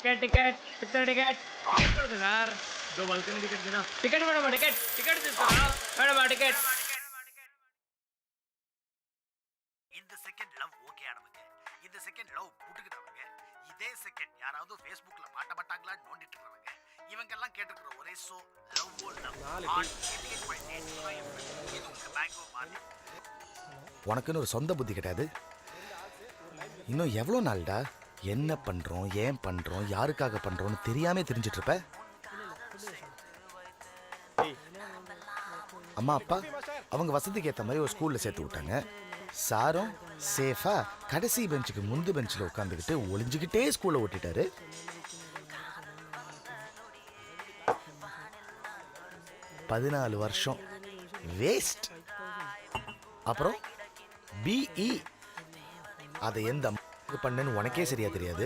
Ticket ticket कितना ticket ticket यार दो बालकनी टिकट देना टिकट मैडम टिकट टिकट देता मैडम टिकट இந்த செகண்ட் லவ் ஓகே நமக்கு இந்த செகண்ட் லவ் புட்டுக்கிட்டவங்க இதே செகண்ட் யாராவது ஃபேஸ்புக்ல மாட்டப்பட்டாங்களா நோண்டிட்டு இருக்காங்க இவங்க எல்லாம் கேட்டுக்கிற ஒரே ஷோ லவ் ஓ லவ் இது உங்க பேங்கோ மாதிரி உனக்குன்னு ஒரு சொந்த புத்தி கிடையாது. இன்னும் எவ்வளோ நாள்டா என்ன பண்றோம் ஏன் பண்றோம் யாருக்காக பண்றோம்னு தெரியாம தெரிஞ்சிட்டு இருப்ப. அம்மா அப்பா அவங்க வசதிக்கு ஏற்ற மாதிரி ஒரு ஸ்கூல்ல சேர்த்து விட்டாங்க. சாரும் சேஃபா கடைசி பெஞ்சுக்கு முந்து பெஞ்சில் உட்காந்துக்கிட்டு ஒளிஞ்சுக்கிட்டே ஸ்கூலை ஓட்டிட்டாரு. பதினாலு வருஷம் வேஸ்ட். அப்புறம் பிஇ அதை எந்த பண்ணுன்னு உனக்கே சரியா தெரியாது.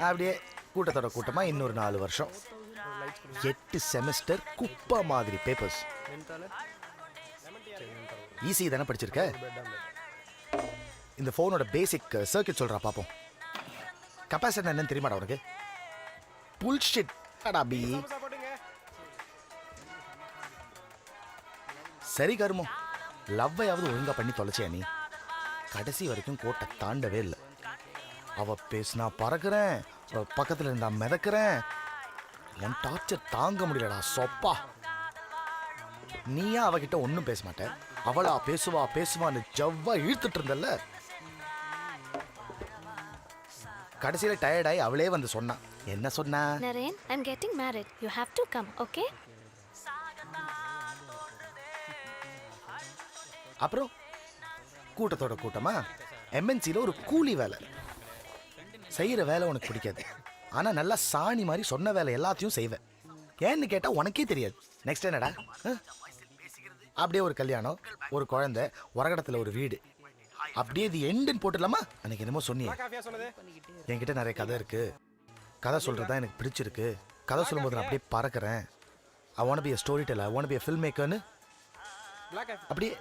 அப்படியே கூட்டத்தோட கூட்டமா இன்னொரு 4 வருஷம் 8 செமஸ்டர் குப்பா மாதிரி பேப்பர்ஸ். ஈஸி தானே படிச்சிருக்க. இந்த போனோட பேசிக் சர்க்கியூட் சொல்றா பாப்போம். கெபாசிட்டர் என்னன்னு தெரியுமாடா உனக்கு? புல்ஷிட் அடா பி. சரி கருமம், லவ்வையாவது ஒழுங்கா பண்ணி தொலைச்சியா நீ? கடைசி வரைக்கும் கோட்டை தாண்டவே இல்லை. அவ பேசினா பறக்கிறேன், பக்கத்துல இருந்தா மிதக்கிறேன். என் டார்ச்சர் தாங்க முடியலடா சொப்பா. நீயா அவகிட்ட ஒன்னும் பேச மாட்ட, அவளா பேசுவா பேசுவான்னு ஜவ்வா இழுத்துட்டு இருந்தல்ல. கடைசியில டயர்டாயி அவளே வந்து சொன்னா. என்ன சொன்னா? Naren, I'm getting married. You have to come, okay? அப்புறம் கூட்டத்தோட கூட்டமா எம்என்சியில் ஒரு கூலி வேலை செய்யற வேலை உனக்கு பிடிக்காது. ஆனா நல்லா சாணி மாதிரி சொன்ன வேலை எல்லாத்தையும் செய்வேன். ஏன்னு கேட்டா உனக்கே தெரியாது. நெக்ஸ்ட் என்னடா? அப்படியே ஒரு கல்யாணம், ஒரு குழந்தை, உரகடத்துல ஒரு வீடு. அப்படியே இது எண்டுன்னு போட்டுடலாமா? அன்னைக்கு என்னமோ சொன்னியே, என்கிட்ட நிறைய கதை இருக்கு, கதை சொல்றதுதான் எனக்கு பிடிச்சிருக்கு, கதை சொல்லும்போது நான் அப்படியே பறக்கிறேன். I want to be a storyteller, I want to be a filmmakerன்னு அப்படியே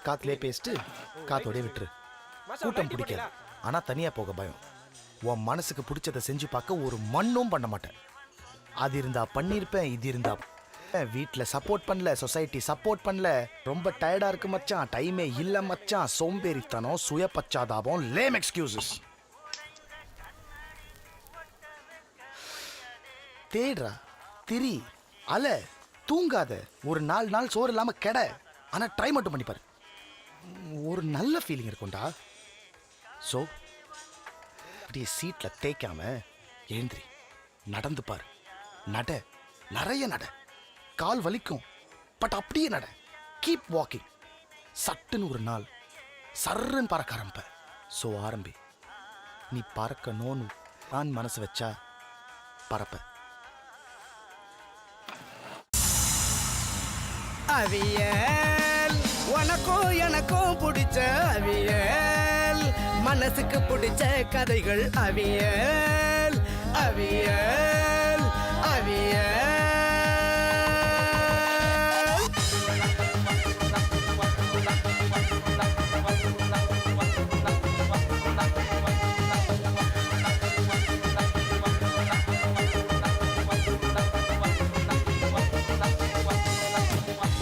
காத்துலேயே பேசிட்டு காத்தோடய விட்டுரு. கூட்டம் பிடிக்காது, ஆனா தனியா போக பயம். உன் மனசுக்கு பிடிச்சதை செஞ்சு பார்க்க ஒரு மண்ணும் பண்ண மாட்டேன். அது இருந்தா பண்ணியிருப்பேன், இது இருந்தா. வீட்டில் சப்போர்ட் பண்ணல, சொசைட்டி சப்போர்ட் பண்ணல, ரொம்ப டயர்டா இருக்கு மச்சான், டைமே இல்ல மச்சான், சோம்பேறித்தனம், சுய பச்சாதாபம், லேம் எக்ஸ்கியூசஸ். தேடுறா, திரி, அல, தூங்காத, ஒரு 4 நாள் சோறு இல்லாம கெட. ஆனா ட்ரை மட்டும் பண்ணிப்பாரு, ஒரு நல்ல ஃபீலிங் இருக்கும்டா. ஸோ அப்படியே சீட்ல தேய்க்காம எழுந்திரி, நடந்து பாரு, நட, நிறைய நட, கால் வலிக்கும், பட் அப்படியே நட, கீப் வாக்கிங். சட்டுன்னு ஒரு நாள் சர்றன்னு பறக்க ஆரம்ப. ஸோ ஆரம்பி. நீ பறக்கணும்னு நான் மனசு வச்சா பறப்ப. அவியல் உனக்கும் எனக்கும் பிடிச்ச அவியல், மனசுக்கு பிடிச்ச கதைகள் அவியல், அவியல், அவியல்.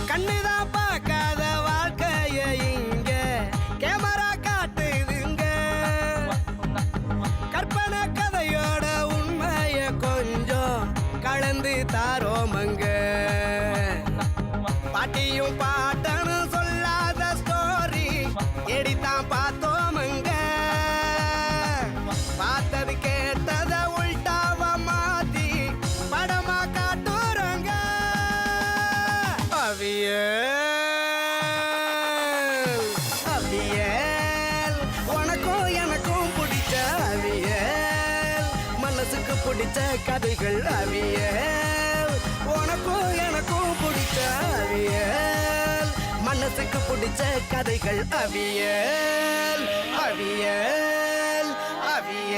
கண்ணுதான் பார்க்காத வாழ்க்கைய இங்க கேமரா காட்டுதுங்க. கற்பனை கதையோட உண்மைய கொஞ்சம் கலந்து தாரோமங்க. பாட்டியும் பாட்டனு சொல்லாத ஸ்டோரி எடித்தான் பார்த்தோமங்க. பார்த்தது கேட்டத உள்டாவ மாத்தி படமா காட்டுறங்க. அவியல், அவியல் உனக்கும் எனக்கும் பிடிச்ச அவியல், மனசுக்கு பிடிச்ச கதைகள் அவியல், உனக்கும் எனக்கும் பிடிச்ச அவியல், மனசுக்கு பிடிச்ச கதைகள் அவியல், அவியல், அவியல்.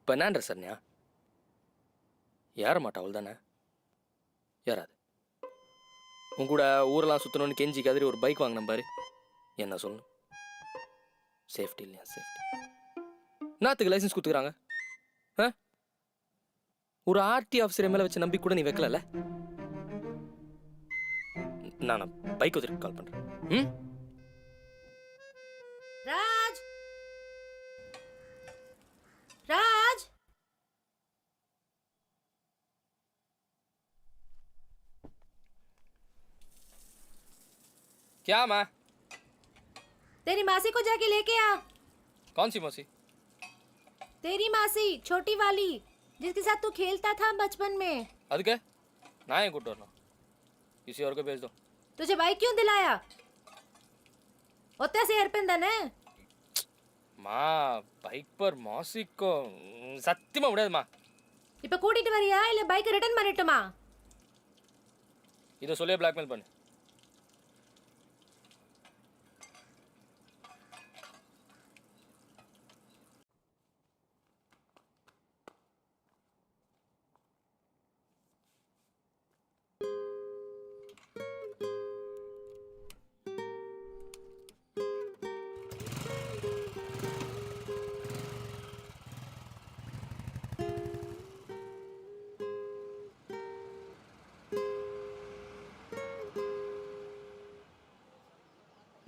இப்போ என்னன்ற சரண்யா? ஏற மாட்டா அவள் தானே? ஏறாது. உன் கூட ஊரெல்லாம் சுற்றணும்னு கெஞ்சி கதறி ஒரு பைக் வாங்கின பாரு, என்ன சொல்லணும்? சேஃப்டி இல்லையா சேஃப்டி நாத்துக்கு லைசன்ஸ் கொடுத்துக்கிறாங்க ஆ ஒரு ஆர்டி ஆஃபீஸர் மேலே வச்சு நம்பி கூட நீ வைக்கலல்ல நான் பைக் வச்சுட்டு கால் பண்ணுறேன் ம் ராஜ் ராஜ் क्या माँ तेरी मासी को जाके लेके आ। कौन सी मौसी तेरी मासी छोटी वाली जिसके साथ तू खेलता था बचपन में। ಅದಕ್ಕೆ ನಾ ಏನು ಕೊಟ್ಟು वरना किसी और को भेज दो तुझे बाइक क्यों दिलाया? होता से हेरपिन है। माँ बाइक पर मौसी को சத்தியமா விடாது மா இப்ப கூட்டிட்டு வரியா இல்ல பைக் ரிட்டர்ன் பண்ணிட்டுமா? இதை சொல்லியே பிளாக்மெயில் பண்ணு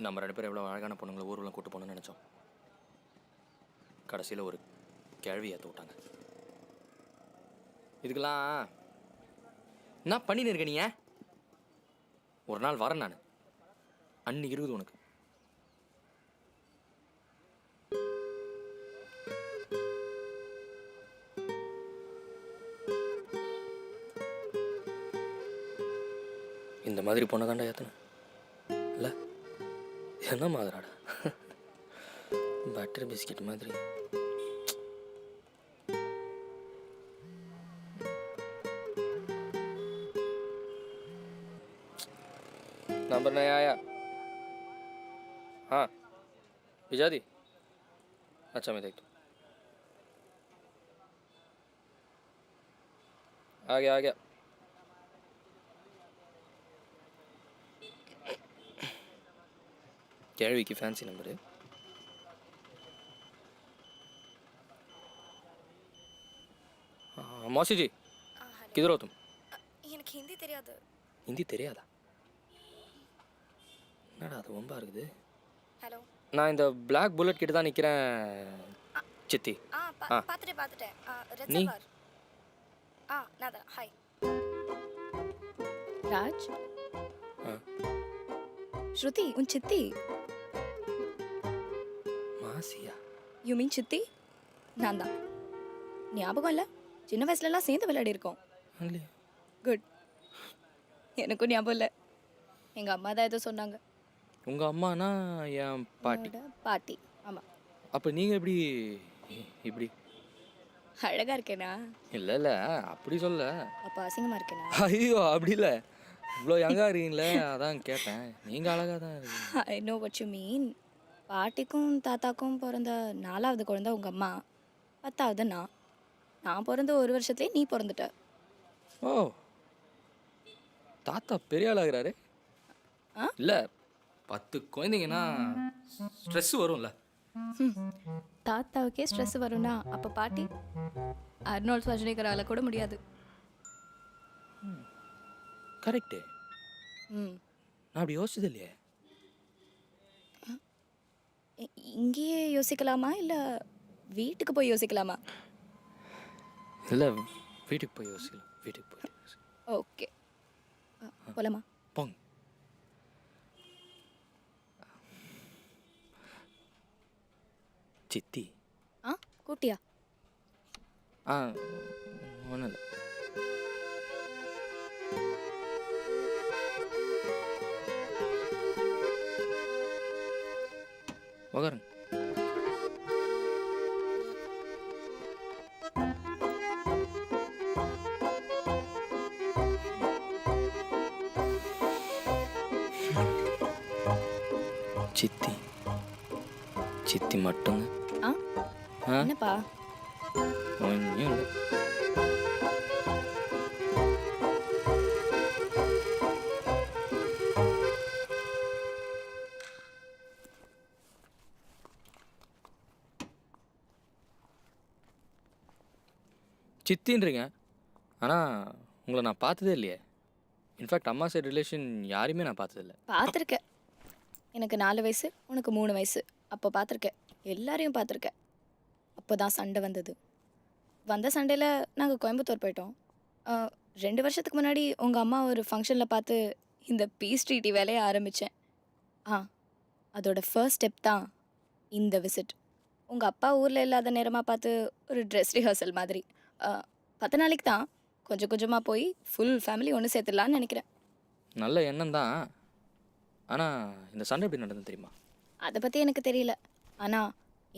நம்ம 2 பேரும் எவ்வளோ அழகான பொண்ணுங்களை ஊர்வலம் கூட்டு போகணும்னு நினச்சோம் கடைசியில் ஒரு கேள்வி ஏற்ற விட்டாங்க இதுக்கெல்லாம் என்ன பண்ணின்னு இருக்க நீ ஒரு நாள் வரேன் நான் அன்னைக்கு இருக்குது உனக்கு இந்த மாதிரி பொண்ணை தாண்டா ஏற்றணும் இல்லை என்ன மாதிரிடா பட்டர் பிஸ்கெட் மாதிரி नंबर नहीं आया हाँ भिजा दी अच्छा मैं देख दूँ आ गया कैरवी की फैंसी नंबर है मौसी जी किधर हो तुम எனக்கு ஹிந்தி தெரியாது. हिंदी தெரியாதா என்னடா அது ரொம்ப இருக்குது ஹலோ. நான் இந்த பிளாக் புல்லட் கிட்ட தான் நிற்கிறேன் சித்தி பார்த்துட்டேன். நீ ரெசர்வார். நான் தான். ஹாய். ராஜ். ஸ்ருதி உன் சித்தி. மாசியா யூ மீன் சித்தி? நான் தான். ஞாபகம் இல்லை? சின்ன வயசுலலாம் சேர்ந்து விளையாடி இருக்கோம். இல்லையா குட். எனக்கும் ஞாபகம் இல்லை. எங்கள் அம்மா தான் ஏதோ சொன்னாங்க. உங்கள் அம்மானா என் பாட்டி. பாட்டி ஆமாம். அப்போ நீங்கள் எப்படி இப்படி அழகாக இருக்கேனா? இல்லை அப்படி சொல்ல. அப்போ அசிங்கமாக இருக்கேனா? ஐயோ அப்படி இல்லை, இவ்வளோ யங்காக இருக்கீங்களே அதான் கேட்டேன். நீங்கள் அழகாக தான் இருக்கீங்க. I know what you mean. பாட்டிக்கும் தாத்தாக்கும் பிறந்த 4வது குழந்தை உங்கள் அம்மா, 10வது நான் பிறந்த 1 வருஷத்துலேயே நீ பிறந்துட்ட. ஓ தாத்தா பெரிய ஆளாகிறாரு. இல்லை 10 குழந்தைங்கன்னா ஸ்ட்ரெஸ் வரும்ல. தாத்தாவுக்கே ஸ்ட்ரெஸ் வரும்னா அப்போ பாட்டி அர்னால்ட் ஷ்வார்ஸ்நெகரால கூட முடியாது. கரெக்டு. நான் அப்படி யோசிச்சது இல்லையே. இங்கேயே யோசிக்கலாமா இல்லை வீட்டுக்கு போய் யோசிக்கலாமா? இல்லை வீட்டுக்கு போய் யோசிக்கலாம். வீட்டுக்கு போய் ஓகே போலாமா? போங்க. சித்தி கூட்டியா? ஒன்றும் இல்லை. உக்காருங்க. சித்தி சித்தி மட்டுங்க. என்னப்பா? ஒன்றும் இல்லை. சித்தின்றீங்க, ஆனால் உங்களை நான் பார்த்ததே இல்லையே. இன்ஃபேக்ட் அம்மா சைடு ரிலேஷன் யாரையுமே நான் பார்த்ததில்ல. பார்த்துருக்கேன். எனக்கு 4 வயசு, உனக்கு 3 வயசு. அப்போ பார்த்துருக்கேன். எல்லாரையும் பார்த்துருக்கேன். அப்போ தான் சண்டை வந்தது. வந்த சண்டையில் நாங்கள் கோயம்புத்தூர் போயிட்டோம். 2 வருஷத்துக்கு முன்னாடி உங்கள் அம்மா ஒரு ஃபங்க்ஷனில் பார்த்து இந்த பீஸ் ட்ரீட்டி வேலையை ஆரம்பித்தேன். அதோட ஃபர்ஸ்ட் ஸ்டெப் தான் இந்த விசிட். உங்கள் அப்பா ஊரில் இல்லாத நேரமாக பார்த்து ஒரு ட்ரெஸ் ரிஹர்சல் மாதிரி. 10 நாளைக்கு தான், கொஞ்சம் கொஞ்சமாக போய் ஃபுல் ஃபேமிலி ஒன்று சேர்த்துடலான்னு நினைக்கிறேன். நல்ல எண்ணம் தான். ஆனால் இந்த சண்டை எப்படி நடந்தது தெரியுமா? அதை பற்றி எனக்கு தெரியல. ஆனால்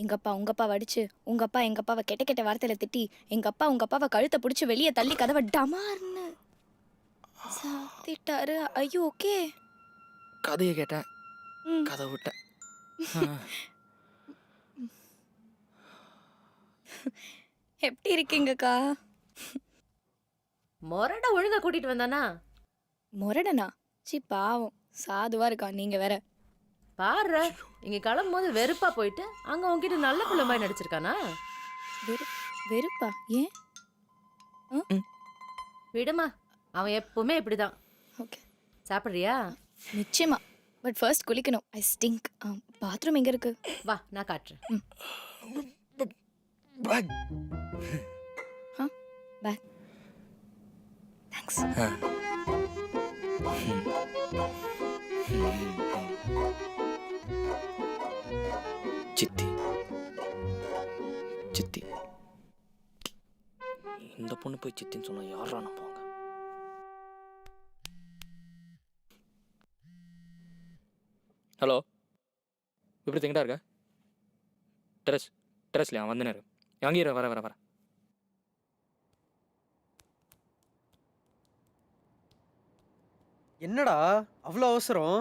எங்கள் அப்பா உங்கள் அப்பாவை அடிச்சு, உங்கள் அப்பா எங்கள் அப்பாவை கெட்ட கெட்ட வார்த்தையில் திட்டி, எங்கள் அப்பா உங்கள் அப்பாவை கழுத்தை பிடிச்சி வெளியே தள்ளி கதவை டமார்னு சாத்திட்டாரு. ஐயோ ஓகே. கதையை கேட்டேன், ம். கதை விட்டேன். எப்படி இருக்கீங்கக்கா? மொரட ஒழுங்கா கூட்டிட்டு வந்தானா? முரடனா? சி பாவம், சாதுவாக இருக்கா. நீங்கள் வேற. பாரு, இங்க கிளம்பும் போது வெறுப்பா போயிட்டு அங்க உன்கிட்ட நல்ல பிள்ளை மாதிரி நடிச்சிருக்கானா? வெறுப்பா? ஏன்? விடுமா, அவன் எப்பவுமே இப்படிதான். ஓகே, சாப்பிடுறியா? நிச்சயமா. பட் ஃபர்ஸ்ட் குளிக்கணும். ஐ ஸ்டிங்க். பாத்ரூம் எங்கே இருக்கு? வா, நான் காட்டுறேன். பேக். பேக். தேங்க்ஸ். சித்தி சித்தி, இந்த பொண்ணு போய் சித்தின்னு சொன்னா யாரா நம்புவாங்க? ஹலோ, எப்படி திங்கிட்டா இருக்க? டெரஸ்லையா? வந்துனே இரு. அங்கேயே இரு, வர என்னடா அவ்வளோ அவசரம்?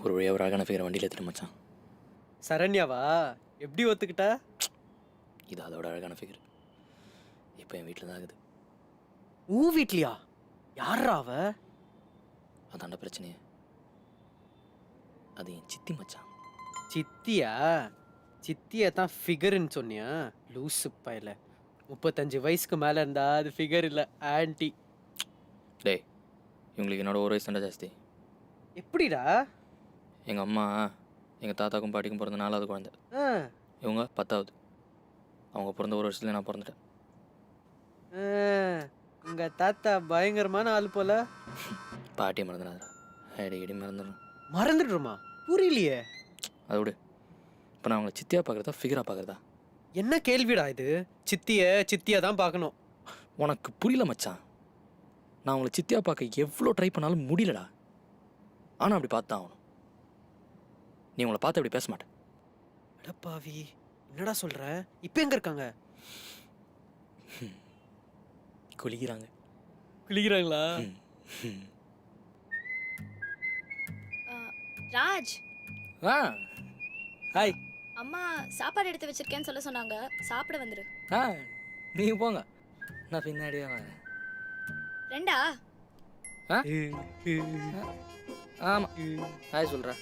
ஒரு வழியாக ஒரு அழகான ஃபிகரை வண்டியில் எடுத்துட்டு மச்சான். சரண்யாவா? எப்படி ஒத்துக்கிட்ட? இது அதோட அழகான ஃபிகர். இப்போ என் வீட்டில் தான் இருக்குது. உன் வீட்லையா? யாரா அவ? அதாண்ட பிரச்சனையே. அது என் சித்தி மச்சான். சித்தியா? சித்தியை தான் ஃபிகருன்னு சொன்னியா? லூசு பையல. 35 வயசுக்கு மேலே இருந்தா அது ஃபிகர் இல்லை, ஆன்டி. டேய், இவங்களுக்கு என்னோட ஒரு வயசு தாண்டா ஜாஸ்தி. எப்படிடா? எங்கள் அம்மா எங்கள் தாத்தாக்கும் பாட்டிக்கும் பிறந்த 4வது குழந்தை. ஆ, இவங்க 10வது. அவங்க பிறந்த ஒரு வருஷத்துல நான் பிறந்துட்டேன். ஆ, உங்க தாத்தா பயங்கரமான ஆள் போல. பாட்டியை மறந்துடாதா, அடிக்கடி மறந்துடும். மறந்துடுமா? புரியலையே. அதை விடு. இப்போ நான் அவங்களை சித்தியாக பார்க்குறதா ஃபிகராக பார்க்குறதா? என்ன கேள்விடா இது? சித்தியை தான் பார்க்கணும். உனக்கு புரியல மச்சான். நான் அவங்களை சித்தியாக பார்க்க எவ்வளோ ட்ரை பண்ணாலும் முடியலடா. ஆனால் அப்படி பார்த்தா ஆகணும். நீ உங்களை பார்த்து அப்படி பேச மாட்டேன். அடப்பாவி, என்னடா சொல்ற? இப்போ எங்க இருக்காங்க? குளிக்கிறாங்க. குளிக்கிறாங்களா? ராஜ், ஆ, ஹாய். அம்மா சாப்பாடு எடுத்து வச்சிருக்கேன்னு சொல்ல சொன்னாங்க. சாப்பிட வந்துரு. ஆ, நீங்கள் போங்க, நான் பின்னாடியே வரேன். 2 ஆமாம், ஹாய் சொல்கிறேன்.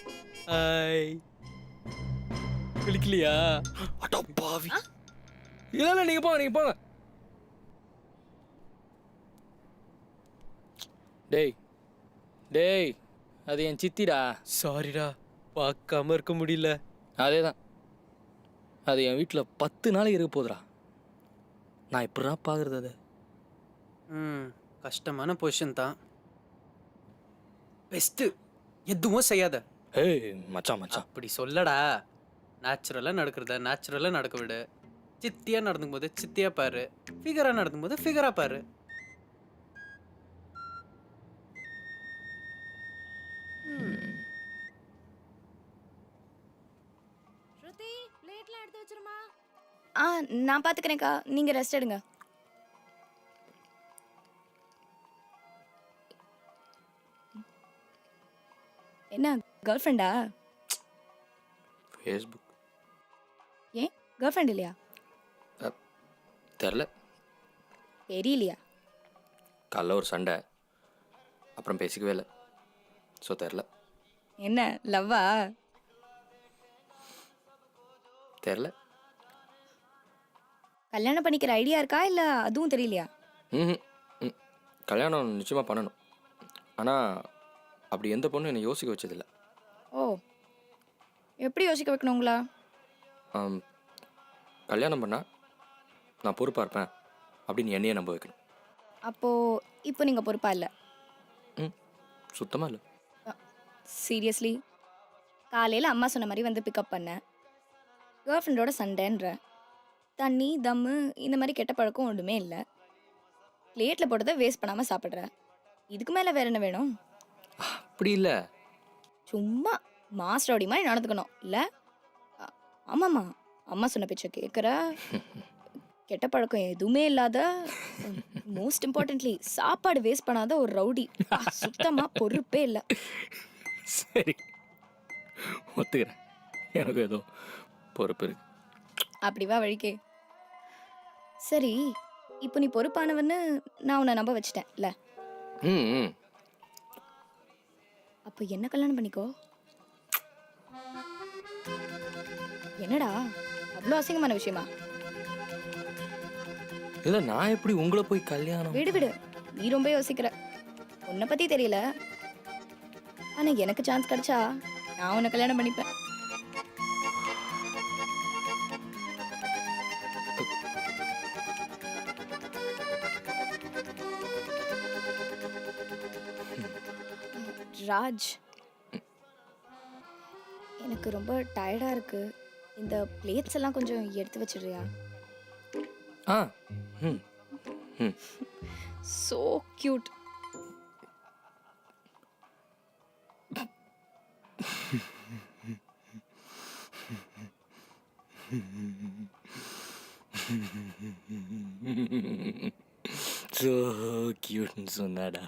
ஹாய். குளிக்கலையா? அடோ பாவி. இல்லை நீங்கள் போங்க. டேய் அது என் சித்திடா. சாரிடா, பார்க்காம இருக்க முடியல. அதே தான். அது என் வீட்டில் 10 நாளைக்கு இருக்க போகுதுடா. நான் எப்படா பார்க்குறது அது? கஷ்டமான பொசிஷன் தான். பெஸ்ட்டு, எதுவும் செய்யாத. ஏய் மச்சான். அப்படி சொல்லடா. நேச்சுரலாக நடக்க விடு. சித்தியாக நடந்துக்கும் போது சித்தியாக பாரு, ஃபிகராக நடந்துக்கும் போது ஃபிகராக பாரு. ஸ்ருதி, பிளேட்லாம் எடுத்து வச்சிருமா? நான் பார்த்துக்கிறேன்க்கா. நீங்கள் ரெஸ்ட் எடுங்க. என்ன கேர்ள் ஃப்ரெண்டா? ஃபேஸ்புக். ஏன் கேர்ள் ஃப்ரெண்ட் இல்லையா? தெரில, தெரியலையா? காலைல ஒரு சண்டை, அப்புறம் பேசிக்கவே இல்லை. ஸோ தெரில. என்ன லவ்வா? தெரில. கல்யாணம் பண்ணிக்கிற ஐடியா இருக்கா இல்லை அதுவும் தெரியலையா? ம் ம் கல்யாணம் நிச்சயமாக பண்ணணும். ஆனால் அப்படி எந்த பொண்ணும் என்னை யோசிக்க வச்சதில்லை. ஓ, எப்படி யோசிக்க வைக்கணும் உங்களா? கல்யாணம் பண்ணால் நான் பொறுப்பாக இருப்பேன் அப்படின்னு என்னையே நம்ப வைக்கணும். அப்போது இப்போ நீங்கள் பொறுப்பா இல்லை? ம் சுத்தமாக இல்லை. சீரியஸ்லி? காலையில் அம்மா சொன்ன மாதிரி வந்து பிக்கப் பண்ணேன். கேர்ள் ஃப்ரெண்டோட சண்டைன்ற தண்ணி தம்மு இந்த மாதிரி கெட்ட பழக்கம் ஒன்றுமே இல்லை. பிளேட்டில் போட்டதை வேஸ்ட் பண்ணாமல் சாப்பிட்ற. இதுக்கு மேலே வேற என்ன வேணும்? அப்படி இல்லை. சும்மா மாஸ்டரோடி மாதிரி நடந்துக்கணும் இல்லை? ஆமாம்மா, அம்மா சொன்ன பேச்சை கேட்குற, கெட்ட பழக்கம் எதுவுமே இல்லாத, மோஸ்ட் இம்பார்ட்டன்ட்லி சாப்பாடு வேஸ்ட் பண்ணாத ஒரு ரவுடி. சுத்தமாக பொறுப்பே இல்லை. சரி ஒத்துக்கிறேன், எனக்கு ஏதோ பொறுப்பு இருக்கு. அப்படி வா வழிக்கே. சரி, இப்போ நீ பொறுப்பானவன்னு நான் உன்னை நம்ப வச்சிட்டேன் இல்லை? ம் ம் அப்போ என்ன கல்யாணம் பண்ணிக்கோ. என்னடா அவ்வளோ அசிங்கமான விஷயமா? இல்லை, நான் எப்படி உங்களை போய் கல்யாணம்? விடு விடு, நீ ரொம்ப யோசிக்கிற. உன்னை பற்றி தெரியல, ஆனால் எனக்கு சான்ஸ் கிடைச்சா நான் உன்னை கல்யாணம் பண்ணிப்பேன். ராஜ், எனக்கு ரொம்ப டயர்டாக இருக்கு. இந்த பிளேட்ஸ் எல்லாம் கொஞ்சம் எடுத்து வச்சிடுறியா? ஆ ம் ம் சோ கியூட். ஸோ கியூட்னு சொன்னாடா.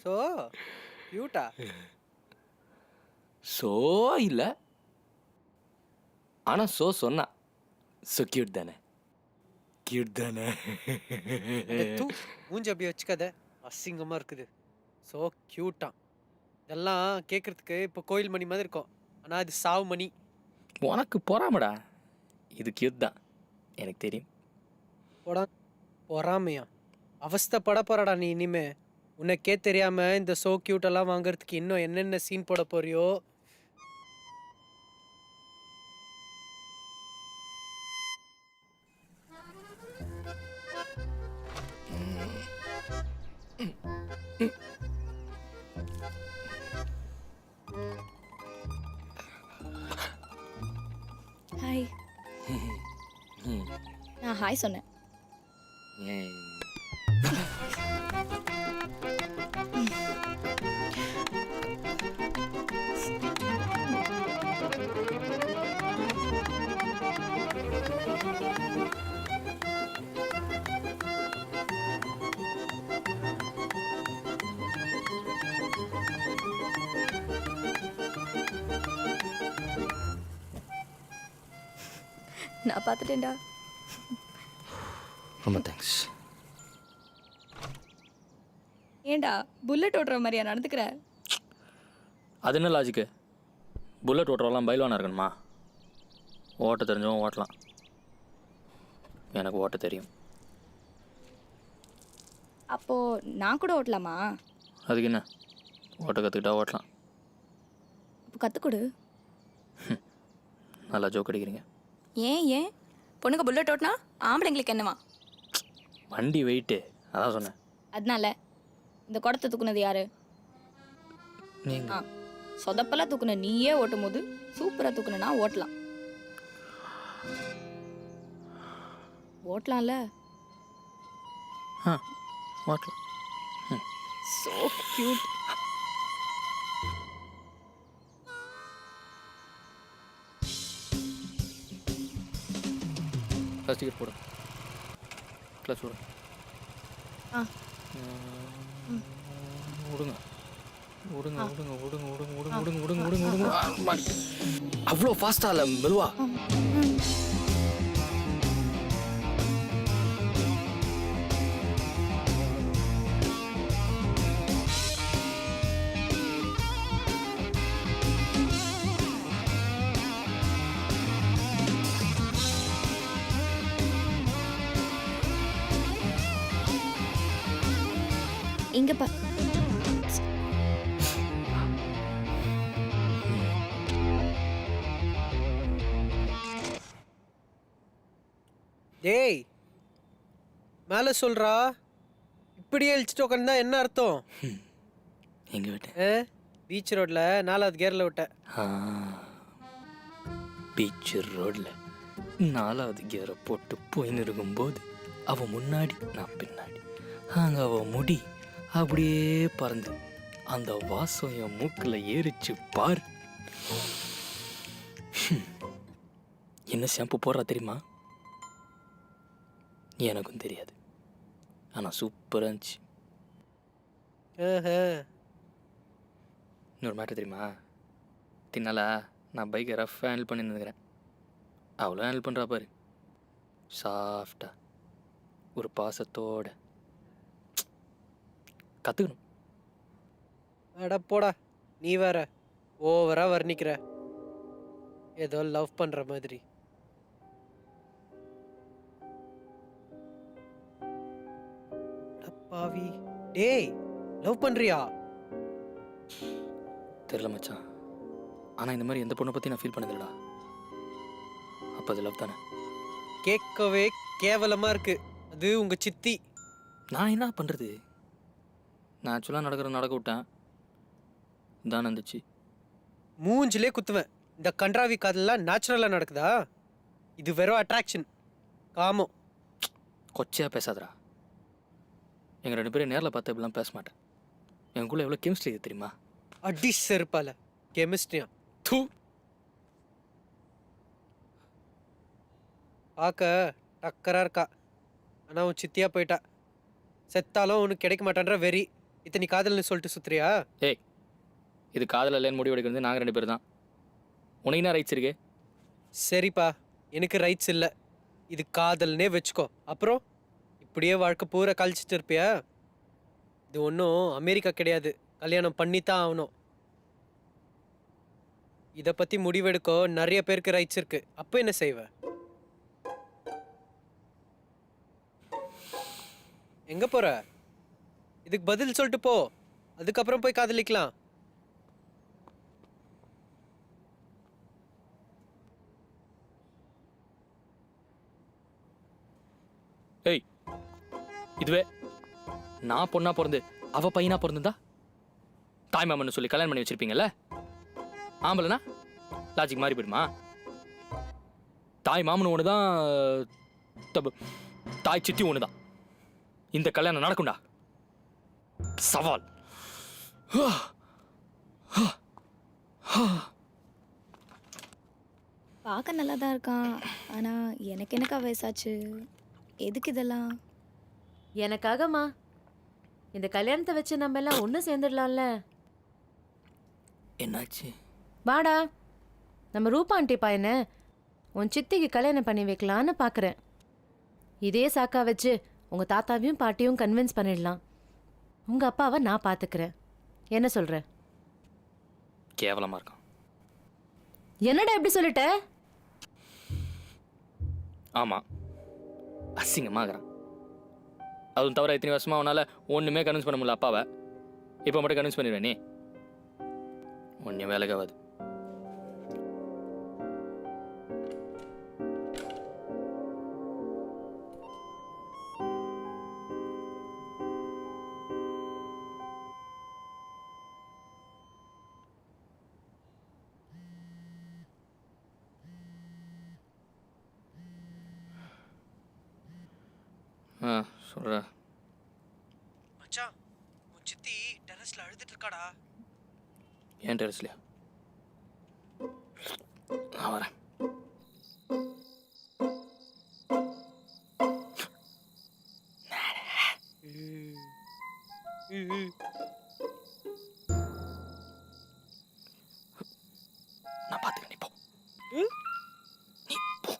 ஸோ கியூட்டா? ஸோ இல்லை, ஆனால் ஸோ சொன்னா. ஸோ கியூட் தானே? கியூட் தானே? மூஞ்சி அப்படி வச்சுக்காத, அசிங்கமாக இருக்குது. ஸோ கியூட்டா? இதெல்லாம் கேட்குறதுக்கு இப்போ கோயில் மணி மாதிரி இருக்கும், ஆனால் அது சாவு மணி. உனக்கு பொறாமடா, இது கியூட் தான், எனக்கு தெரியும். போடா, பொறாமையா? அவஸ்தைப்பட போறடா நீ இனிமே. உனக்கே தெரியாம இந்த சோ கியூட் எல்லாம் வாங்குறதுக்கு இன்னும் என்னென்ன சீன் போட போறியோ. ஹாய். நான் ஹாய் சொன்னேன். நான் பார்த்துட்டேன்டா. ரொம்ப தேங்க்ஸ். ஏண்டா புல்லட் ஓட்டுற மாதிரியா நடந்துக்கிற? அது என்ன லாஜிக்கு? புல்லட் ஓட்டுறவெல்லாம் பயில்வானா இருக்கணுமா? ஓட்ட தெரிஞ்சவன் ஓட்டலாம், எனக்கு ஓட்ட தெரியும். அப்போ நான் கூட ஓட்டலாமா? அதுக்கு என்ன, ஓட்ட கற்றுக்கிட்டா ஓட்டலாம். அப்போ கற்றுக்கொடு. நல்லா ஜோக் அடிக்கிறீங்க. ஏன் பொண்ணுங்க புல்லட் ஓட்டினா ஆம்பளைங்களுக்கு என்னவா? வண்டி வெயிட்டு, அதான் சொன்னேன். அதனால இந்த குடத்தை தூக்குனது யாரு? நீங்கள் சொதப்பெல்லாம் தூக்குன நீயே ஓட்டும் போது சூப்பராக தூக்குனா ஓட்டலாம். ஓட்டலாம்ல? ஆ ஓட்டலாம். So cute. ஃபஸ்ட் டிக்கெட் போடு, கிளச் விடு. ஆ விடுங்க விடுங்க விடுங்க விடுங்க விடுங்க விடுங்க விடுங்க விடுங்க விடுங்க விடுங்க. அவ்வளோ ஃபாஸ்ட்டாக இல்லை, மெதுவா. இங்க பா. டேய் மேலே சொல்றா, இப்படியே இழிச்சிட்டு உட்காந்தா என்ன அர்த்தம்? எங்கே விட்டேன்? பீச் ரோட்ல 4வது கியர்ல விட்ட. பீச் ரோடில் 4வது கியரை போட்டு போயின்னு இருக்கும்போது அவன் முன்னாடி நான் பின்னாடி, அங்கே அவன் முடி அப்படியே பறந்து அந்த வாசம் என் மூக்கில் ஏறிச்சு பார். என்ன ஷாம்பு போடுறா தெரியுமா? எனக்கும் தெரியாது, ஆனால் சூப்பராக இருந்துச்சு. இன்னொரு மேட்ரு தெரியுமா? தின்னாலா நான் பைக்கை ரஃப் ஹேண்டில் பண்ணி நின்றுக்கிறேன், அவ்வளோ ஹேண்டில் பண்ணுறா பாரு, சாஃப்டா ஒரு பாசத்தோட. கற்றுக்கணும். அட போடா, நீ வேற ஓவரா வர்ணிக்கிற, ஏதோ லவ் பண்ற மாதிரி. பாவி, டேய் லவ் பண்றியா? தெரில மச்சான், ஆனால் இந்த மாதிரி எந்த பொண்ணை பற்றி நான் ஃபீல் பண்ணதில்லடா. அப்போ அது லவ் தானே? கேட்கவே கேவலமா இருக்கு. அது உங்க சித்தி. நான் என்ன பண்ணுறது? நான் ஆக்சுவலாக நடக்க விட்டேன், தான் இருந்துச்சு. மூஞ்சிலே குத்துவேன். இந்த கன்றாவி காதெல்லாம் நேச்சுரலா நடக்குதா? இது வெறும் அட்ராக்ஷன், காமம். கொச்சையாக பேசாதடா. எங்கள் 2 பேரும் நேரில் பார்த்து இப்படிலாம் பேச மாட்டேன். எங்களுக்குள்ள எவ்வளோ கெமிஸ்ட்ரி இது தெரியுமா? அடி செருப்பால கெமிஸ்ட்ரியா? தூ. பார்க்க டக்கரா இருக்கா, ஆனால் உன் சித்தியா போயிட்டா. செத்தாலும் உனக்கு கிடைக்க மாட்டான்ற வெறி. இத்தனை காதல்னு சொல்லிட்டு சுத்துறியா? ஏய், இது காதல் இல்லைன்னு முடிவு எடுக்கிறது நாங்கள் 2 பேர் தான். உனக்கு என்ன ரைட்ஸ் இருக்கு? சரிப்பா, எனக்கு ரைட்ஸ் இல்லை. இது காதல்னே வச்சுக்கோ. அப்புறம் இப்படியே வாழ்க்கை பூரா கழிச்சிட்டு இருப்பியா? இது ஒன்றும் அமெரிக்கா கிடையாது, கல்யாணம் பண்ணித்தான் ஆகணும். இதை பற்றி முடிவெடுக்க நிறைய பேருக்கு ரைட்ஸ் இருக்கு. அப்போ என்ன செய்வ? எங்க போற? இதுக்கு பதில் சொல்லிட்டு போ, அதுக்கப்புறம் போய் காதலிக்கலாம். ஏய், இதுவே நான் பொண்ணா பிறந்து அவ பையனா பிறந்திருந்தா தாய் மாமன்னு சொல்லி கல்யாணம் பண்ணி வச்சிருப்பீங்கல்ல? ஆம்பளைனா லாஜிக் மாறி போயிடுமா? தாய் மாமன் ஒன்று தான், தாய் சித்தி ஒன்று தான். இந்த கல்யாணம் நடக்கும்டா, சவால். பார்க்க நல்லா தான் இருக்கான், ஆனா எனக்கு என்னக்கா வயசாச்சு? எதுக்கு இதெல்லாம்? எனக்காகமா? இந்த கல்யாணத்தை வச்சு நம்ம எல்லாம் ஒன்று சேர்ந்துடலாம்ல. என்னாச்சு? வாடா, நம்ம ரூபா ஆண்டி பையனை உன் சித்திக்கு கல்யாணம் பண்ணி வைக்கலான்னு பார்க்குறேன். இதே சாக்கா வச்சு உங்கள் தாத்தாவையும் பாட்டியும் கன்வின்ஸ் பண்ணிடலாம். உங்கள் அப்பாவை நான் பார்த்துக்கிறேன். என்ன சொல்கிற? கேவலமா இருக்கான். என்னடா எப்படி சொல்லிட்ட? ஆமா, அசிங்கமாகறான். அதுவும் தவிர இத்தனை வருஷமா அவனால ஒண்ணுமே கன்வின்ஸ் பண்ண முடியல அப்பாவை. இப்போ மட்டும் கன்வின்ஸ் பண்ணிடுவேன் நீ? ஒன்றும் வேலைக்காகாது. சொல்ற. மச்சான், உன் சித்தி டெரஸ்ல அழுதுட்டு இருக்காடா. ஏன் டெரஸ்லையா? நான் வரேன். நான் பார்த்துக்க, நீ போ. நீ போ.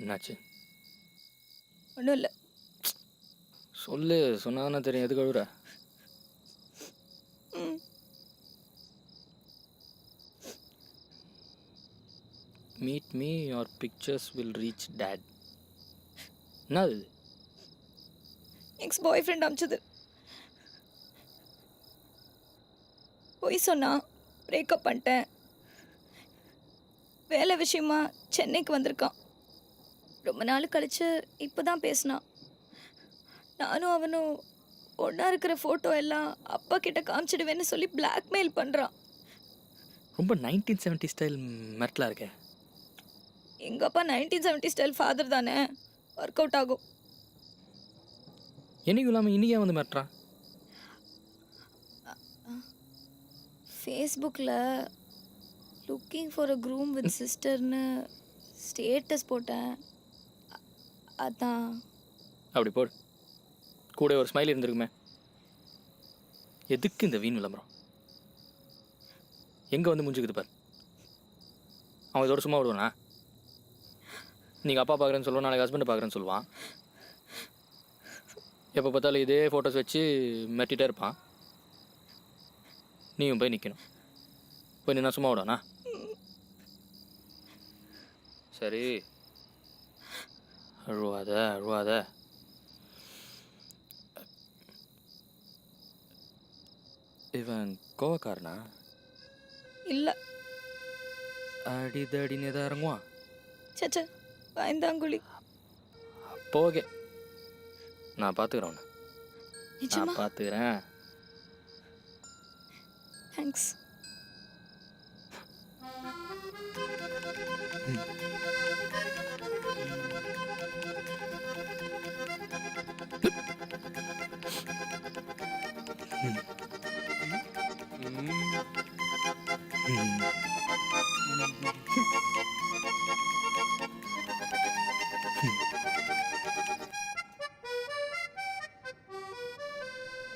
என்னாச்சு? ஒன்றும் இல்லை. சொல்லு, சொன்னாதானே தெரியும். எதுக்கு அழுகுற? Meet me your pictures will reach dad. என்னது இது? எக்ஸ் பாய் ஃப்ரெண்ட் அமிச்சது. போய் சொன்னா பிரேக்கப் பண்ணிட்டேன். வேலை விஷயமா சென்னைக்கு வந்திருக்கான். ரொம்ப நாள் கழிச்சு இப்போ தான் பேசினான். நானும் அவனும் ஒன்றா இருக்கிற ஃபோட்டோ எல்லாம் அப்பா கிட்ட காமிச்சிடுவேன்னு சொல்லி பிளாக்மெயில் பண்ணுறான். ரொம்ப 1970 ஸ்டைல் மெட்டலாக இருக்கே. எங்கள் அப்பா 1970 ஸ்டைல் ஃபாதர் தானே, ஒர்க் அவுட் ஆகும். என்னைக்கு இல்லாமல் இன்றைக்கே வந்து மெட்றான். ஃபேஸ்புக்கில் looking for a groom with சிஸ்டர்னு ஸ்டேட்டஸ் போட்டேன். அதான். அப்படி போடு. கூட ஒரு ஸ்மைல் இருந்திருக்குமே. எதுக்கு இந்த வீண் விளம்பரம்? எங்கே வந்து முடிஞ்சுக்குது பார். அவன் இதோட சும்மா விடுவானா? நீங்கள் அப்பா பார்க்குறேன்னு சொல்லுவான், நாளைக்கு ஹஸ்பண்டை பார்க்குறேன்னு சொல்லுவான். எப்போ பார்த்தாலும் இதே ஃபோட்டோஸ் வச்சு மெட்டிகிட்டே இருப்பான். நீயும் போய் நிற்கணும். போய் நின்னா சும்மா விடுவானா? சரி, அழுவாத அழுவாத. இவன் கோவக்காரனா? இல்லை. அடிதடின்னு எதாவது இறங்குவான். சச்சா, பயந்தாங்குழி. அப்போ ஓகே, நான் பார்த்துக்கிறேன் உன்னை. நிஜமா? நான் பார்த்துக்கிறேன். தேங்க்ஸ்.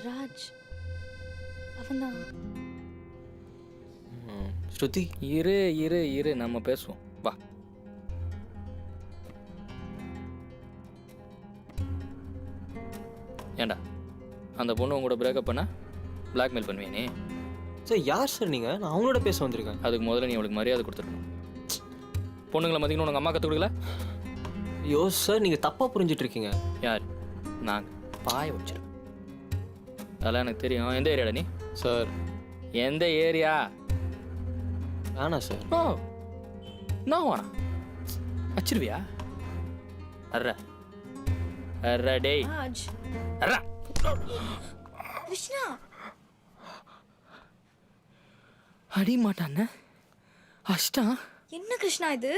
ராஜ் அவன்தான். ஸ்ருதி, இரு இரு இரு, நம்ம பேசுவோம். வா. ஏண்டா அந்த பொண்ணு உங்களோட பிரேக்கப் பண்ண பிளாக்மெயில் பண்ணுவியா நீ? சார் யார் சார் நீங்கள்? நான் அவங்களோட பேச வந்திருக்கேன். அதுக்கு முதல்ல நீ அவளுக்கு மரியாதை கொடுத்துருக்கணும். பொண்ணுங்களை மதிக்கணும் உங்கள் அம்மா கற்றுக் கொடுக்கல? ஐயோ சார், நீங்கள் தப்பாக புரிஞ்சிட்டு இருக்கீங்க. யார்? நாங்கள் பாய வச்சிருக்கோம். அதெல்லாம் எனக்கு தெரியும். எந்த ஏரியாடா நீ? சார் எந்த ஏரியா? வேணாம் சார். ஓ, நான் வேணாம். வச்சிருவியா? அர்ற அர்ற டேய் ராஜ். அர்ற. கிருஷ்ணா. அடி மாட்டான்னு அஷ்டா. என்ன கிருஷ்ணா இது?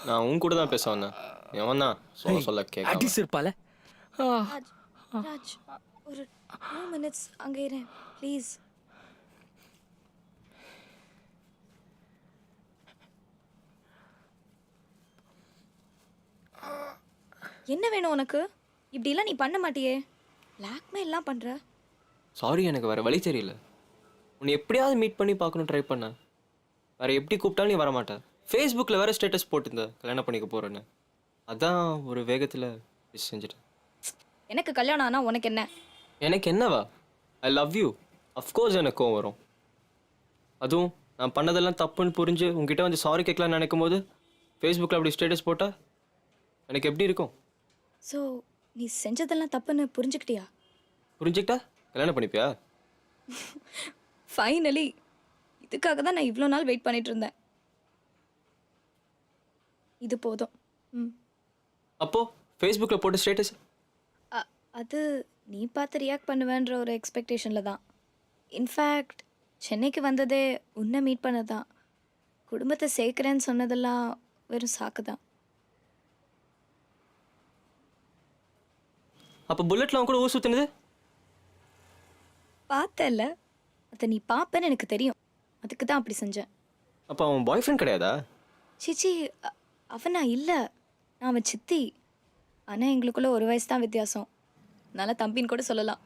நான் உன் கூட தான் பேச வந்தேன். எவன் தான் சொல்ல அடி கேட்க. சிற்பால. ராஜ், ராஜ் ஒரு 2 minutes அங்கே இரு ப்ளீஸ். என்ன வேணும் உனக்கு? இப்படிலாம் நீ பண்ண மாட்டியே. பிளாக்மெயில்லாம் பண்ணுற. சாரி, எனக்கு வேறு வழி தெரியல. உன்னை எப்படியாவது மீட் பண்ணி பார்க்கணும் ட்ரை பண்ணேன். வேறு எப்படி கூப்பிட்டாலும் நீ வரமாட்டேன். ஃபேஸ்புக்கில் வேறு ஸ்டேட்டஸ் போட்டிருந்த கல்யாணம் பண்ணிக்க போகிறேன்னு. அதான் ஒரு வேகத்தில் செஞ்சுட்டேன். எனக்கு கல்யாணம் ஆனால் உனக்கு என்ன? எனக்கு என்னவா? I love you. அஃப்கோர்ஸ் எனக்கும் வரும். அதுவும் நான் பண்ணதெல்லாம் தப்புன்னு புரிஞ்சு உங்ககிட்ட வந்து சாரி கேட்கலான்னு நினைக்கும் போது ஃபேஸ்புக்கில் அப்படி ஸ்டேட்டஸ் போட்டால் எனக்கு எப்படி இருக்கும்? ஸோ நீ செஞ்சதெல்லாம் தப்புன்னு புரிஞ்சுக்கிட்டியா? புரிஞ்சுக்கிட்டா கல்யாணம் பண்ணிப்பியா? ஃபைனலி. இதுக்காக தான் நான் இவ்வளோ நாள் வெயிட் பண்ணிட்டு இருந்தேன். இது போதும். ம். அப்போது ஃபேஸ்புக்கில் போட்ட ஸ்டேட்டஸ் அது நீ பார்த்து ரியாக்ட் பண்ணுவேன்ற ஒரு எக்ஸ்பெக்டேஷனில் தான். இன்ஃபேக்ட் சென்னைக்கு வந்ததே உன்னை மீட் பண்ண தான். குடும்பத்தை சேர்க்குறேன்னு சொன்னதெல்லாம் வெறும் சாக்கு தான். அப்போ புல்லட்டில் அவன் கூட ஊர் சுற்றினது பார்த்தல, அதை நீ பார்ப்பேன்னு எனக்கு தெரியும். அதுக்கு தான் அப்படி செஞ்சேன். அப்போ அவன் பாய் ஃப்ரெண்ட் கிடையாதா? சிச்சி, அவனா இல்லை, நான் அவன் சித்தி. ஆனால் எங்களுக்குள்ள 1 வயசு தான் வித்தியாசம். அதனால் தம்பின்னு கூட சொல்லலாம்.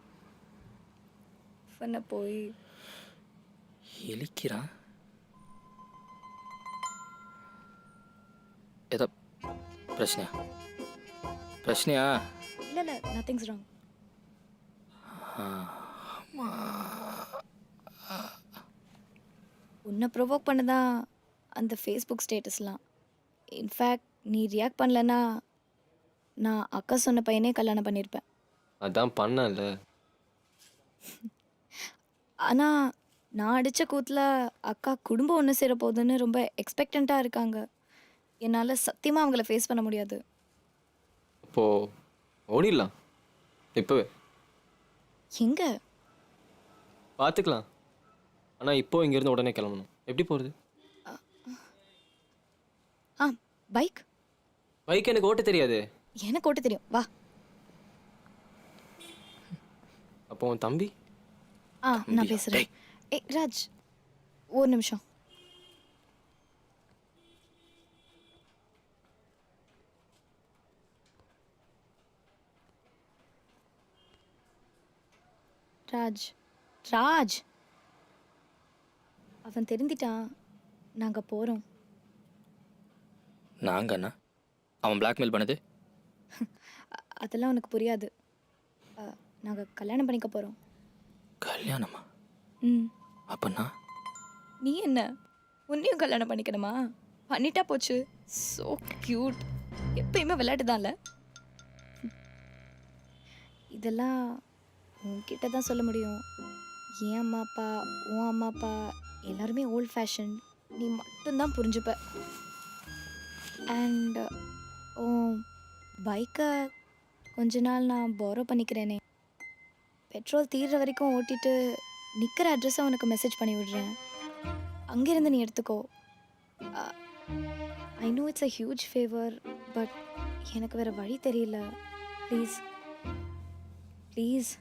அவனை போய் எலிக்கிறான். ஏதோ பிரச்சனையா? பிரச்சனையா? இல்லை இல்லை, நத்திங்ஸ் ராங். உன்னை ப்ரொவோக் பண்ணதான் அந்த ஃபேஸ்புக் ஸ்டேட்டஸ்லாம். இன்ஃபேக்ட் நீ ரியாக்ட் பண்ணலன்னா நான் அக்கா சொன்ன பையனே கல்யாணம் பண்ணியிருப்பேன். அதான் பண்ணல. ஆனால் நான் அடித்த கூத்தில் அக்கா குடும்பம் ஒன்று சேர போகுதுன்னு ரொம்ப எக்ஸ்பெக்டண்ட்டாக இருக்காங்க. என்னால் சத்தியமாக அவங்கள ஃபேஸ் பண்ண முடியாது. அப்போ ஓடிடலாம் இப்போவே. எங்கே? பார்த்துக்கலாம். ஆனால் இப்போ இங்கேருந்து உடனே கிளம்பணும். எப்படி போகிறது? ஆ, பைக். பைக் எனக்கு ஓட்ட தெரியாது. எனக்கு ஓட்ட தெரியும், வா. அப்போ உன் தம்பி? நான் பேசுகிறேன். ஏய் ராஜ், ஒரு நிமிஷம். ராஜ் ராஜ் அவன் தெரிஞ்சிட்டான். நாங்கள் போகிறோம். நாங்கள் அண்ணா அவன் பிளாக்மெயில் பண்ணது? அதெல்லாம் உனக்கு புரியாது. நாங்கள் கல்யாணம் பண்ணிக்க போகிறோம். கல்யாணமா? ம். அப்பண்ணா நீ என்ன உன்னையும் கல்யாணம் பண்ணிக்கணுமா? பண்ணிட்டா போச்சு. So cute. எப்பயுமே விளையாட்டு தான்ல. இதெல்லாம் உன்கிட்ட தான் சொல்ல முடியும். என் அம்மா அப்பா, உன் அம்மா அப்பா எல்லாருமே ஓல்ட் ஃபேஷன். நீ மட்டும்தான் புரிஞ்சுப்ப. அண்ட் உன் பைக்கை கொஞ்ச நாள் நான் பாரோ பண்ணிக்கிறேனே. பெட்ரோல் தீர்ற வரைக்கும் ஓட்டிட்டு நிற்கிற அட்ரஸை உனக்கு மெசேஜ் பண்ணி விடுறேன். அங்கேருந்து நீ எடுத்துக்கோ. I know it's a huge favour, but எனக்கு வேறு வழி தெரியல. Please please.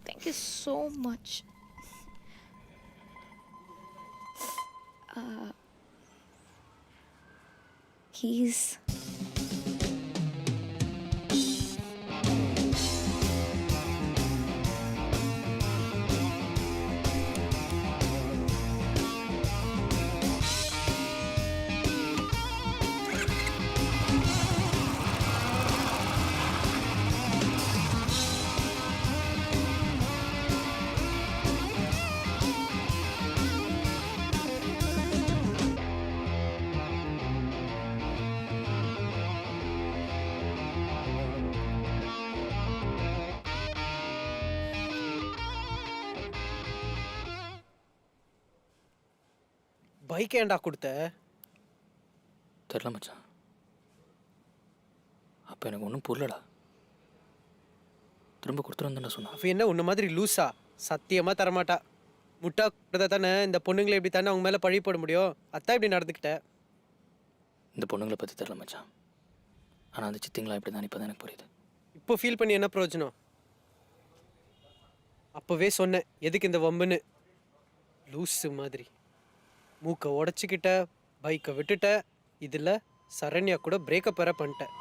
Thank you so much. He's bike ஏன்டா கொடுத்த? தெரில மச்சான். அப்போ எனக்கு ஒன்றும் புரியலடா. திரும்ப கொடுத்துருன்னு தானே சொன்னான். அவ என்ன உன்ன மாதிரி லூஸா? சத்தியமாக தரமாட்டா. முட்டா கொடுத்தா தானே இந்த பொண்ணுங்களை எப்படி தானே அவங்க மேலே பழி போட முடியும். அதான் இப்படி நடந்துக்கிட்ட. இந்த பொண்ணுங்களை பற்றி தெரில மச்சான். ஆனால் அந்த சித்திங்களா இப்படி தான் இப்போ தான் எனக்கு புரியுது. இப்போ ஃபீல் பண்ணி என்ன பிரயோஜனம்? அப்போவே சொன்னேன் எதுக்கு இந்த வம்புன்னு. லூஸு மாதிரி மூக்கை உடச்சிக்கிட்ட, பைக்கை விட்டுட்ட. இதில் சரண்யா கூட பிரேக்கப் வேற பண்ணிட்டேன்.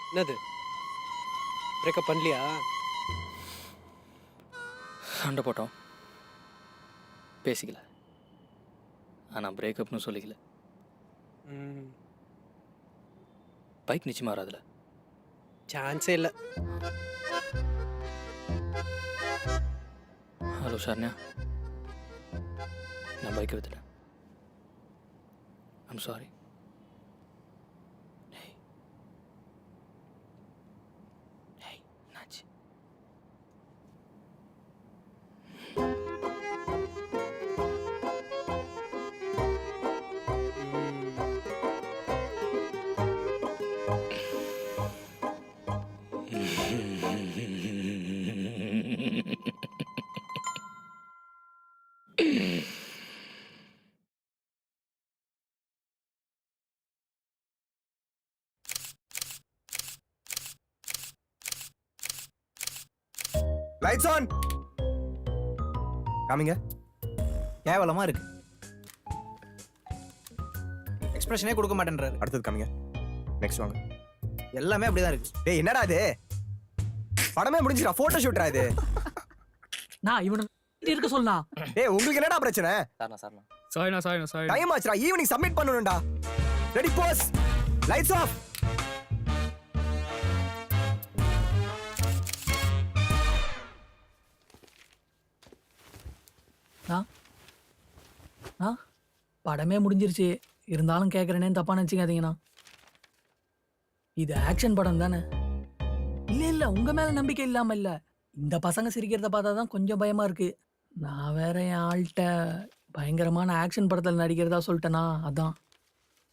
என்னது பிரேக்கப் பண்ணலையா? சண்டை போட்டோம், பேசிக்கல. ஆனால் பிரேக்கப்னு சொல்லிக்கல. பைக் நிச்சயமாக வராதுல. சான்ஸே இல்லை. ஹலோ சரண்யா, நான் பைக்கை வித்துட்டேன். I'm sorry. என்னாச்சு? Lights on. காமிங்க. கேவலமா இருக்கு. எக்ஸ்பிரஷனே கொடுக்க மாட்டேன்றாரு. அடுத்தது காமிங்க. நெக்ஸ்ட் வாங்க. எல்லாமே அப்படிதான் இருக்கு. டேய் என்னடா இது? படமே முடிஞ்சிரா, போட்டோ ஷூட்ரா இது? நான் இவனை இருக்க சொல்லலாம். டேய் உங்களுக்கு என்னடா பிரச்சனை? சாரிண்ணா. டைம் ஆச்சுடா, ஈவினிங் சப்மிட் பண்ணனும்டா. Ready pose. Lights off. ஆ படமே முடிஞ்சிருச்சு, இருந்தாலும் கேட்குறேனேன்னு தப்பா நினச்சிக்காதீங்கண்ணா. இது ஆக்ஷன் படம் தானே? இல்லை உங்க மேல நம்பிக்கை இல்லாம இல்ல, இந்த பசங்க சிரிக்கிறத பார்த்தா தான் கொஞ்சம் பயமா இருக்கு. நான் வேற என் ஆள்கிட்ட பயங்கரமான ஆக்ஷன் படத்தில் நடிக்கிறதா சொல்லிட்டேனா, அதான்.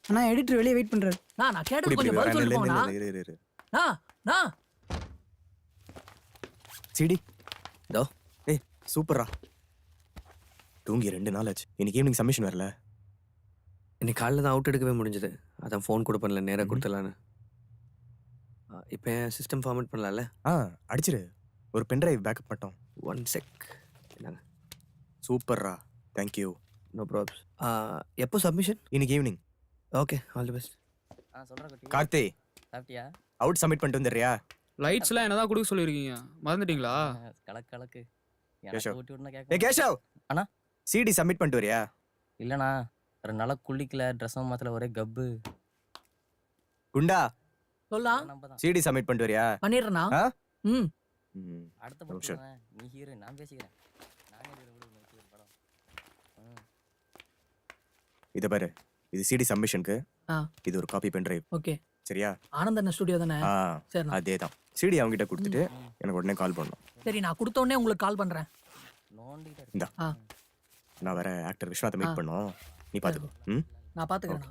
ஆனால் எடிட்டர் வெளியே வெயிட் பண்ணுறாரு. நான் கேட்டது கொஞ்சம் பதில் சொல்லி போங்கண்ணா. நான் சிடி டோ ஏய் சூப்பர்ரா. தூங்கி 2 நாள் ஆச்சு. இன்னைக்கு ஈவினிங் சப்மிஷன் வரல. இன்னைக்கு காலைல தான் அவுட் எடுக்கவே முடிஞ்சது. அதான் ஃபோன் கூட பண்ணல, நேராக கொடுத்துடலான்னு. இப்போ என் சிஸ்டம் ஃபார்மேட் பண்ணலாம்ல? அடிச்சிரு. ஒரு பென்ட்ரைவ் பேக்கப் மட்டும். 1 செக். என்னங்க? சூப்பர்ரா, தேங்க்யூ. No props. எப்போ சப்மிஷன்? இன்னைக்கு evening. Okay, all the best. Karthi, சாப்பிட்டியா? அவுட் சப்மிட் பண்ணிட்டு வந்துடுறியா? லைட்ஸ்லாம் என்னதான் கொடுக்க சொல்லியிருக்கீங்க, மறந்துட்டீங்களா? கலக்கு கேஷவ். ஊட்டி விட்டுனா ஏ கேட்க. கேஷவ் அண்ணா. சிடி சப்மிட் பண்ணிட்டு வரியா? இல்லைண்ணா, 2 நாளாக குளிக்கல, ட்ரெஸ்ஸும் மாத்தல, ஒரே கப்பு. குண்டா சொல்லலாம், நம்ம தான் சிடி சப்மிட் பண்ணிட்டு வரியா? பண்ணிடுறேண்ணா. ஆ? ம் அடுத்த நிமிஷம். படம் நீ ஹீரோ, நான் பேசிக்கிறேன். நானே படம். இத பாரு, இது சிடி சப்மிஷனுக்கு. ஆ. இது ஒரு காப்பி பென்ட்ரைவ். ஓகே. சரியா? ஆனந்தண்ண ஸ்டுடியோ தானே? சரிண்ணா. அதேதான். சிடி அவங்க கிட்ட கொடுத்துட்டு எனக்கு உடனே கால் பண்ணணும். சரி, நான் கொடுத்த உடனே உங்களுக்கு கால் பண்றேன். நோண்டிட்டே இந்தா. ஆ. நான் வேற ஆக்டர் விஸ்வநாத்தை மீட் பண்ணோம். நீ பாத்துக்கோ. ம், நான் பாத்துக்கிறேண்ணா.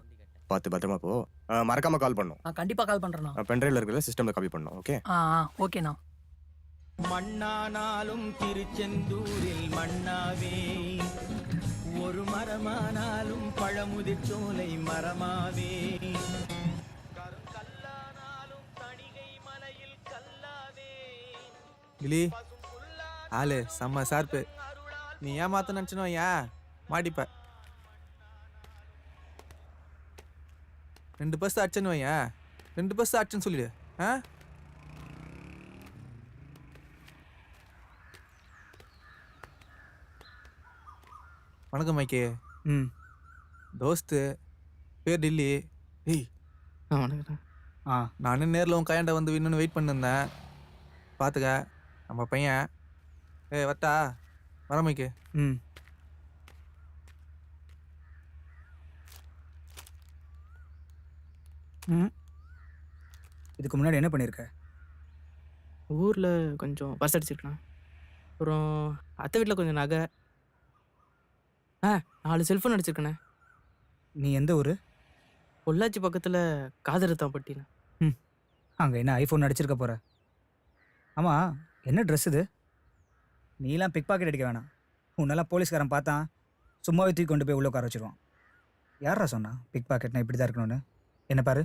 பார்த்து பத்திரமா போ. மறக்காம கால் பண்ணும். நான் கண்டிப்பா கால் பண்றேண்ணா. பென்ட்ரைவ்ல இருக்கிறத சிஸ்டம்ல காப்பி பண்ணணும். ஓகே? ஓகேண்ணா. மண்ணானாலும் திருச்செந்தூரில் மண்ணாவே, ஒரு மரமானாலும் பழமுதிர் சோலை மரமாவே, கருங்கல்லானாலும் தணிகை மலையில் கல்லாவே. கிளி ஆளு செம்ம சார்பு. நீ ஏமாத்த நினச்சினோ ஏன் மாட்டிப்ப. 2 பஸ் அடிச்சனோ ஏன் 2 பஸ் அடிச்சுன்னு சொல்லிடு. வணக்கம் மைக்கே. தோஸ்து பேர் டில்லி. ஏய் வணக்கம். நானும் நேரில் உன் கையாண்ட வந்து இன்னொன்று வெயிட் பண்ணிருந்தேன். பார்த்துக்க நம்ம பையன். வட்டா வர மைக்கே. இதுக்கு முன்னாடி என்ன பண்ணியிருக்க? ஊரில் கொஞ்சம் பஸ் அடிச்சிருக்கேன். அப்புறம் அத்தை வீட்டில் கொஞ்சம் நகை. 4 செல்ஃபோன் அடிச்சிருக்கேண்ணே. நீ எந்த ஊர்? பொள்ளாச்சி பக்கத்தில் காதரத்தான் பட்டிண்ணே. அங்கே என்ன ஐஃபோன் அடிச்சிருக்க போகிற? ஆமாம், என்ன ட்ரெஸ் இது? நீலாம் பிக் பாக்கெட் அடிக்க வேணாம். உன்னெல்லாம் போலீஸ்காரன் பார்த்தான் சும்மாவே தூக்கி கொண்டு போய் உள்ள உட்கார வச்சிருவான். யாரா சொன்னா பிக் பாக்கெட்னா இப்படி தான் இருக்கணும்னு? என்ன பாரு,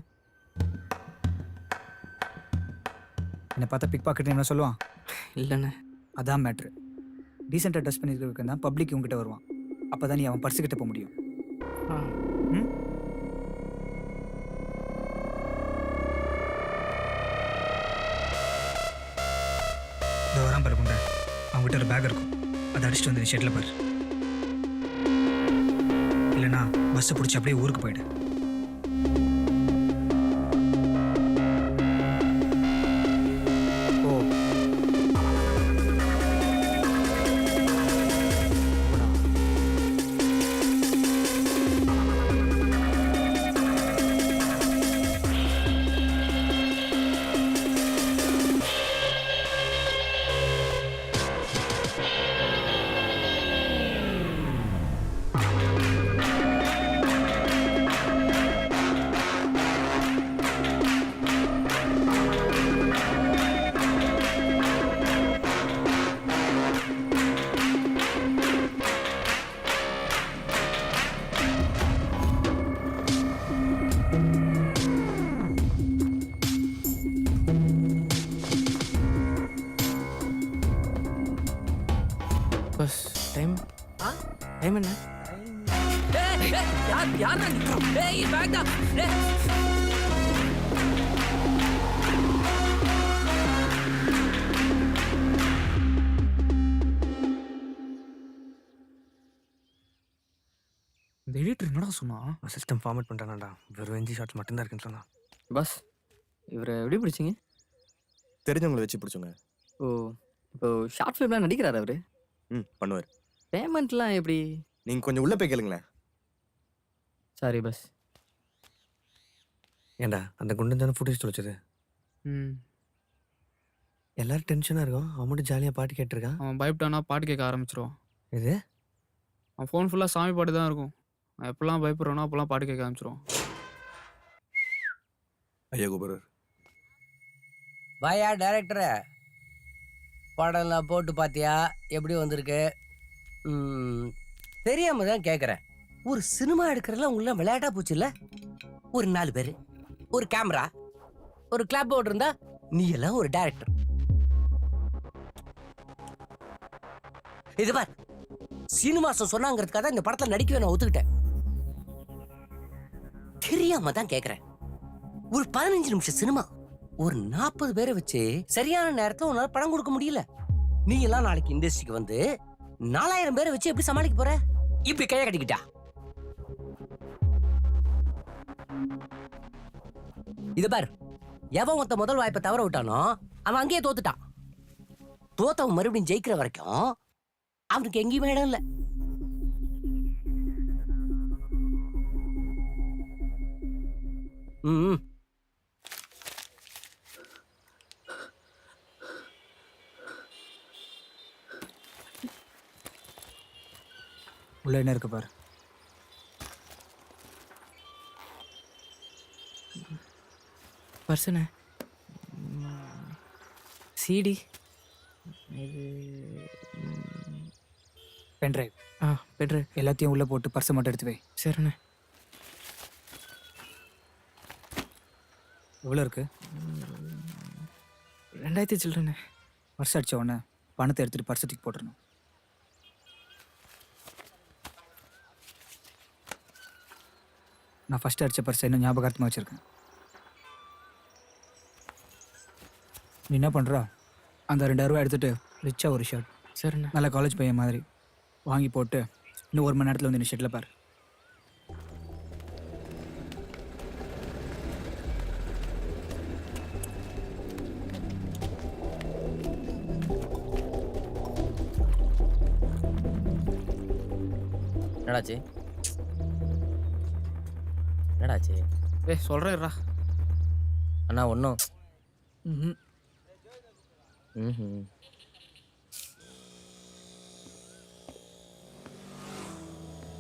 என்னை பார்த்தா பிக் பாக்கெட்னு என்ன சொல்லுவான்? இல்லைண்ணே. அதான் மேட்ரு. டீசெண்டாக ட்ரெஸ் பண்ணியிருக்க தான் பப்ளிக் உங்ககிட்ட வருவான். அப்போ தான் நீ அவன் பர்ஸுக்கிட்ட போக முடியும். ம், இதோ வரான் பாரு குண்டை. அவங்ககிட்ட ஒரு பேக் இருக்கும், அதை அடிச்சுட்டு வந்து நீ ஷெட்டில் பாரு. இல்லைனா பஸ்ஸை பிடிச்சி அப்படியே ஊருக்கு போயிடு. ஓ பஸ் டைம் டைம் என்ன? யார் பேக் தான். இந்த எடிட்டர் என்னடா சொன்னா? சிஸ்டம் ஃபார்மேட் பண்ணுறானாடா. வெறும் 5 ஷார்ட்ஸ் மட்டும்தான் இருக்குன்னு சொன்னான். பஸ் இவரை எப்படி பிடிச்சிங்க? தெரிஞ்சவங்களை வச்சு பிடிச்சோங்க. ஓ, இப்போ ஷார்ட் ஃபிலிம்லாம் நடிக்கிறாரு அவரு? பண்ணுவார். பேமெண்ட்லாம் எப்படி? நீங்க கொஞ்சம் உள்ள போய் கேளுங்களேன். Sorry bus. ஏன்டா அந்த குண்டன் தானே ஃபுட்டேஜ் தொலைச்சது? ம். எல்லாரும் டென்ஷனாக இருக்கும், அவன் மட்டும் ஜாலியாக பாட்டு கேட்டிருக்கான். அவன் பயப்பட்டானா பாட்டு கேட்க ஆரம்பிச்சிருவான். இது அவன் ஃபோன் ஃபுல்லாக சாமி பாட்டு தான் இருக்கும். நான் எப்போல்லாம் பயப்படுறானோ அப்போல்லாம் பாட்டு கேட்க ஆரம்பிச்சிருவான். ஐயா குபரர். வாயா டைரக்டரை, படம்லாம் போட்டு பார்த்தியா? எப்படி வந்திருக்கு? தெரியாம தான் கேட்குறேன். ஒரு சினிமா எடுக்கிறதுல உங்களாம் விளையாட்டா போச்சு இல்லை? ஒரு 4 பேர், ஒரு கேமரா, ஒரு கிளாப் போர்டு இருந்தா நீ எல்லாம் ஒரு டைரக்டர். இது பார், சீனிவாசன் சொன்னாங்கிறதுக்காக இந்த படத்துல நடிக்கவே நான் ஒத்துக்கிட்டேன். தெரியாம தான் கேட்குறேன். ஒரு 15 நிமிஷம் சினிமா, ஒரு 40 பேரை வச்சு சரியான நேரத்துல உன்னால படம் கொடுக்க முடியல. நீ எல்லாம் நாளைக்கு இண்டஸ்ட்ரிக்கு வந்து 4000 பேரை வச்சு எப்படி சமாளிக்க போற? இப்படி கைய கட்டிக்கிட்டா? இது பாரு, எவன் ஒருத்த முதல் வாய்ப்பை தவற விட்டானோ அவன் அங்கேயே தோத்துட்டான். தோத்தவன் மறுபடியும் ஜெயிக்கிற வரைக்கும் அவனுக்கு எங்கேயுமே இடம் இல்லை. உள்ள என்ன இருக்கு பாரு. பர்சனே சிடி, இது பென்ட்ரைவ். பென்ட்ரைவ் எல்லாத்தையும் உள்ளே போட்டு பர்ஸை மட்டும் எடுத்து வை. சரிண்ணே. எவ்வளோ இருக்கு? 2000 சில்லறண்ணே. பர்ஸ் அடித்த உடனே பணத்தை எடுத்துகிட்டு பர்ஸை தூக்கி போட்டுருணும். நான் ஃபஸ்ட்டு அடித்த பர்ஸை இன்னும் ஞாபகார்த்தமாக வச்சுருக்கேன். நீ என்ன பண்ணுறா, அந்த 2000 ரூபா எடுத்துகிட்டு ரிச்சாக ஒரு ஷர்ட், சரிண்ணே, நல்ல காலேஜ் பையன் மாதிரி வாங்கி போட்டு இன்னும் 1 மணி நேரத்தில் வந்து நீ ஷர்ட்டில் பாரு. என்னடாச்சு? என்னடாச்சு? சொல்கிறேன்ரா அண்ணா ஒன்றும்.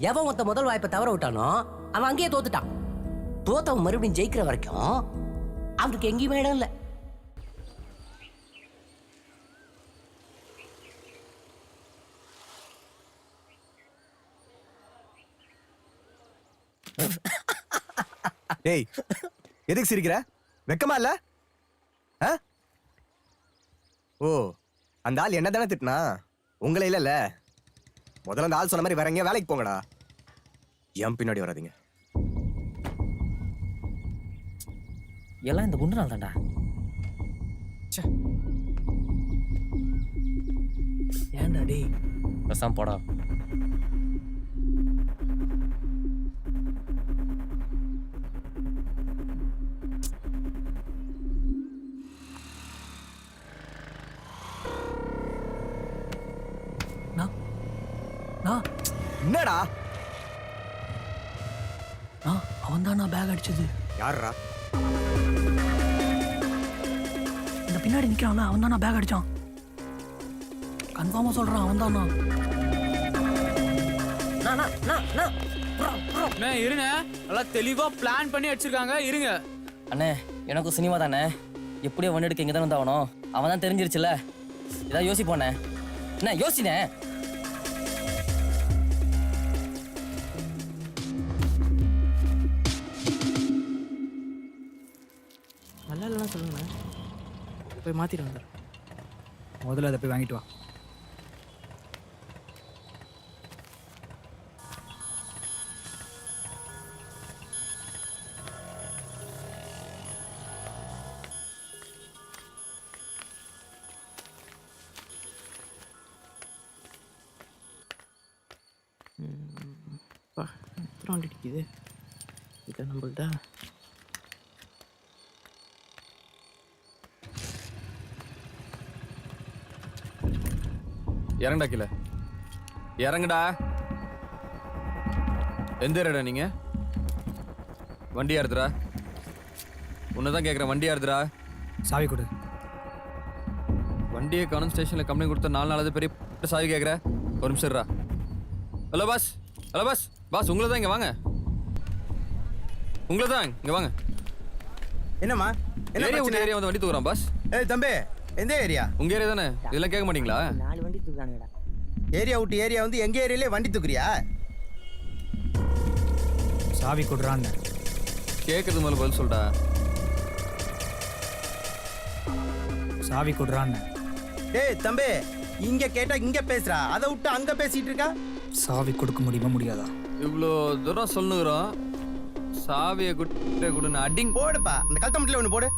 எவன் ஒருத்த முதல் வாய்ப்பை தவற விட்டானோ அவன் அங்கேயே தோத்துட்டான். தோத்தவன் மறுபடியும் ஜெயிக்கிற வரைக்கும் அவனுக்கு எங்கேயுமே இடம் இல்லை. டேய், எதுக்கு சிரிக்கிற? வெக்கமா இல்ல? ஓ, அந்த ஆள் என்ன தானே திட்டினா, உங்களை இல்லைல்ல? முதல்ல அந்த ஆள் சொன்ன மாதிரி வேற எங்கேயா வேலைக்கு போங்கடா. ஏன் பின்னாடி வராதீங்க. எல்லாம் இந்த குண்டு நாள் தான்டா. ஏன்டா டேய்? பேசாம போடா. என்னடா? அவன் தான் நான் பேக் அடிச்சது. யாரா? இந்த பின்னாடி நிக்கிறான்ல, அவன் தான் நான் பேக் அடிச்சான். கன்ஃபார்மா சொல்றான், அவன் தான். இருங்க, நல்லா தெளிவா பிளான் பண்ணி அடிச்சிருக்காங்க. இருங்க அண்ணே, எனக்கும் சினிமா தானே, எப்படியோ ஒன்று எடுக்க இங்கே தானே வந்தாகணும். அவன் தான் தெரிஞ்சிருச்சுல, ஏதாவது யோசிப்போண்ணே. என்ன யோசினே? நல்லா இல்லைன்னா சொல்லுங்கண்ணே, போய் மாற்றிட்டு வந்துடுறேன். முதல்ல அதை போய் வாங்கிட்டு வா. எத்தனை வண்டி அடிக்குது? இதான் நம்மள்டா. இறண்டா கீழே. இறங்குடா. எந்த ஏரியாடா நீங்க? வண்டியா எடுத்துடா. உன்னதான் கேட்குறேன், வண்டியா எடுத்துடா. சாவி கொடு. வண்டியை காணும் ஸ்டேஷனில் கம்ப்ளைண்ட் கொடுத்த 4 நாளாவது பெரிய சாவி கேட்குற. ஒரு நிமிஷம் இருடா. Hello boss, hello boss. Boss உங்களை தான், இங்கே வாங்க. உங்களை தான், இங்கே வாங்க. என்னம்மா ஏரியா விட்டு ஏரியா வந்து வண்டி தூக்குறான் பாஸ். ஏய் தம்பி, எந்த ஏரியா? உங்க ஏரியா தானே? இதெல்லாம் கேட்க மாட்டீங்களா? 4 வண்டி தூக்குறாங்கடா. ஏரியா விட்டு ஏரியா வந்து எங்க ஏரியாலே வண்டி தூக்குறியா? சாவி கொடுறான்னு கேட்கறது மேலே பதில் சொல்டா. சாவி கொடுறான்னு. ஏய் தம்பி, இங்க கேட்டா இங்க பேசுறா, அதை விட்டு அங்க பேசிட்டு இருக்கா. சாவி கொடுக்க முடியுமா முடியாதா? இவ்வளோ தூரம் சொல்லுகிறோம், சாவியை கொடுன்னு அடிங் போடுப்பா. அந்த கல்தமட்டில் ஒன்று போடு.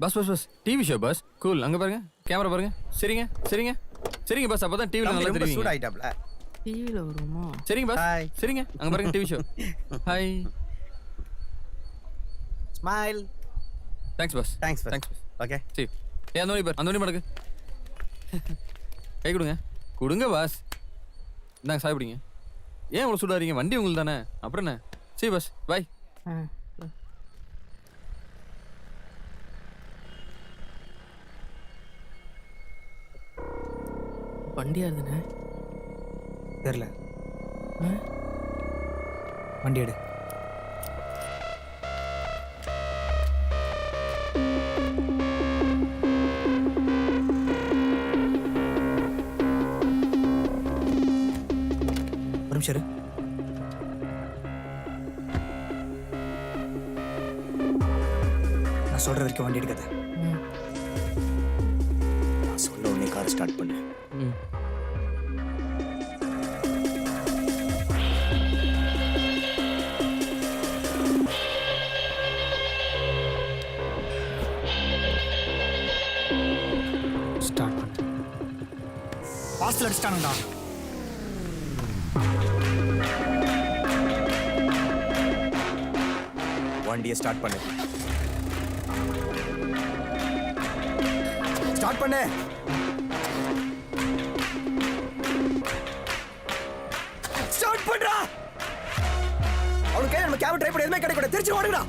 Bus bus bus TV show bus. Cool. அங்கே பாருங்க, கேமரா பாருங்க. சரிங்க சரிங்க சரிங்க பஸ். அப்போ தான் டிவியில் நல்லா ரொம்ப தெரியும். சூட் ஆயிட்டாப்ல. டிவியில் வருமா? சரிங்க பஸ். சரிங்க, அங்கே பாருங்க TV show. Hi. Smile. Thanks bus. Thanks thanks bus. Okay சரி. ஏ அந்த வழி பாரு, அந்த வழி மடக்கு. கை கொடுங்க. கொடுங்க பாஸ். இந்தாங்க சாவி பிடிங்க. ஏன் இவ்வளோ சூடாறீங்க? வண்டி உங்களுக்கு தானே, அப்புறம் என்ன? சரி பஸ், பாய். வண்டி யாருதுண்ணே? தெரில. வண்டி எடு. ஒரு நிமிஷம் இரு. நான் சொல்ற வரைக்கும் வண்டி எடுக்காத. நான் சொல்ல உடனே கார் ஸ்டார்ட் பண்ணு. ஸ்டார்ட் பண்ணு. வாசல் அடிச்சிட்டானுங்கடா. வண்டியை ஸ்டார்ட் பண்ணு. ஸ்டார்ட் பண்ணு. ஸ்டார்ட் பண்றா. அவனுக்கு நம்ம கேப் ட்ரை பண்ணி எதுவுமே கிடைக்கூடாது. திருச்சி ஓடுங்கடா.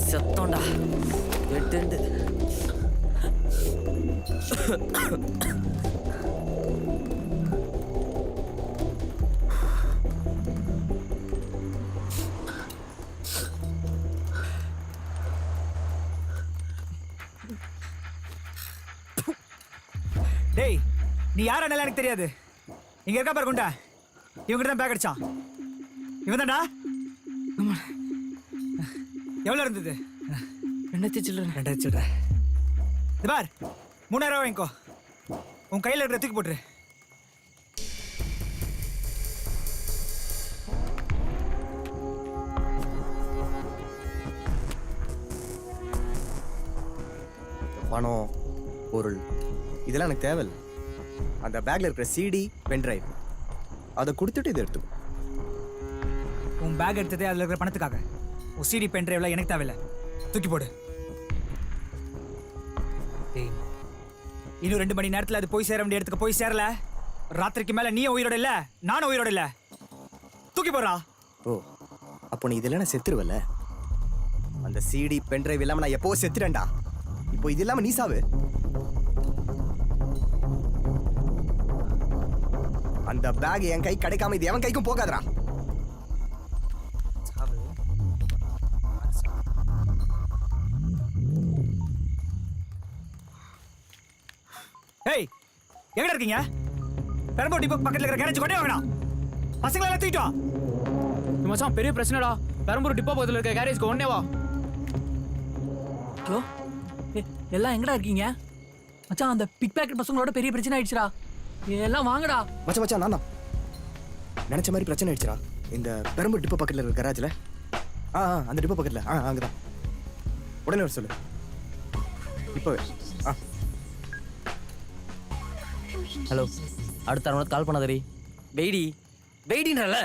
செத்தோண்டா. எட்டு டேய், நீ யாரா எனக்கு தெரியாது. இங்க இருக்கா பாரு குண்டா. இவங்கிட்ட தான் பேக் அடிச்சான். இவன் தான்டா. எவ்வளோ இருந்தது? 2000 சில்லற. 2000 சில்லற. இது பார், 3000 வாங்கிக்கோ. உன் கையில் இருக்கிற தூக்கி போட்டுரு. பணம், பொருள் இதெல்லாம் எனக்கு தேவையில்லை. அந்த பேக்ல இருக்கிற சிடி, பென் டிரைவ் அதை கொடுத்துட்டு இதை எடுத்துக்கோ. உன் பேக் எடுத்ததே அதில் இருக்கிற பணத்துக்காக. உன் சிடி பென் டிரைவ்லாம் எனக்கு தேவையில்லை. தூக்கி போடு. இன்னும் 2 மணி நேரத்தில் அது போய் சேர வேண்டிய இடத்துக்கு போய் சேரல. ராத்திரிக்கு மேலே நீ உயிரோட இல்லை, நானும் உயிரோட இல்லை. தூக்கி போடுறா. ஓ, அப்போ நீ இதெல்லாம் நான் செத்துருவல. அந்த சிடி பென் டிரைவ் இல்லாமல் நான் எப்போ செத்துறேன்டா. இப்போ இது இல்லாமல் நீ சாவு. அந்த பேக் என் கை கிடைக்காம இது எவன் கைக்கும் போகாதடா. எங்கடா இருக்கீங்க? பெரம்பூர் டிப்போ பக்கத்துல இருக்கிற கேரேஜ் கொண்டே வாங்கடா. பசங்களை எல்லாம் தூக்கிட்டு வா. மச்சான் பெரிய பிரச்சனைடா. பெரம்பூர் டிப்போ பக்கத்துல இருக்க கேரேஜ்க்கு ஒண்ணே வா. ஹலோ, எல்லாம் எங்கடா இருக்கீங்க? மச்சான் அந்த பிக் பாக்கெட் பசங்களோட பெரிய பிரச்சனை ஆயிடுச்சுடா. எல்லாம் வாங்கடா. மச்சான் நான் தான் நினைச்ச மாதிரி பிரச்சனை ஆயிடுச்சுடா. இந்த பெரம்பூர் டிப்போ பக்கத்தில் இருக்கிற கராஜில். அந்த டிப்போ பக்கத்தில் அங்கே தான். உடனே வர சொல்லு இப்போ. ஹலோ, அடுத்த அரை கால் பண்ணாதரி. வெயிடி வெயிடின்றல.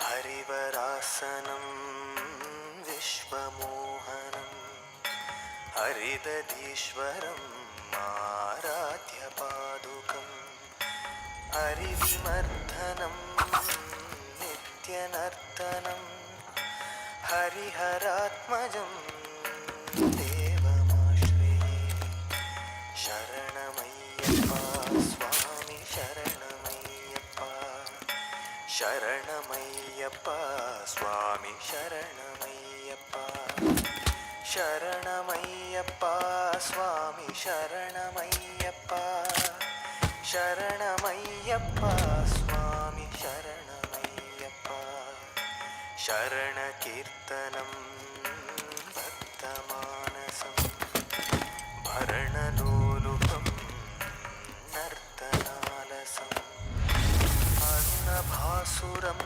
हरिवरासनं विश्वमोहनं हरिदधीश्वरम् आराध्यपादुकं हरिविमर्दनं नित्यनर्तनं हरिहरात्मजं देवमाश्रये शरणमय्यप्पा स्वामी शरणमय्यप्पा शरणमय्यप्पा स्वामी शरणमय्यप्पा शरणमय्यप्पा स्वामी शरणमय्यप्पा शरणमय्यप्पा स्वामी शरणमय्यप्पा शरणकीर्तनं भक्तमानसं भरणलोलुपं नर्तनालसम् भासुरं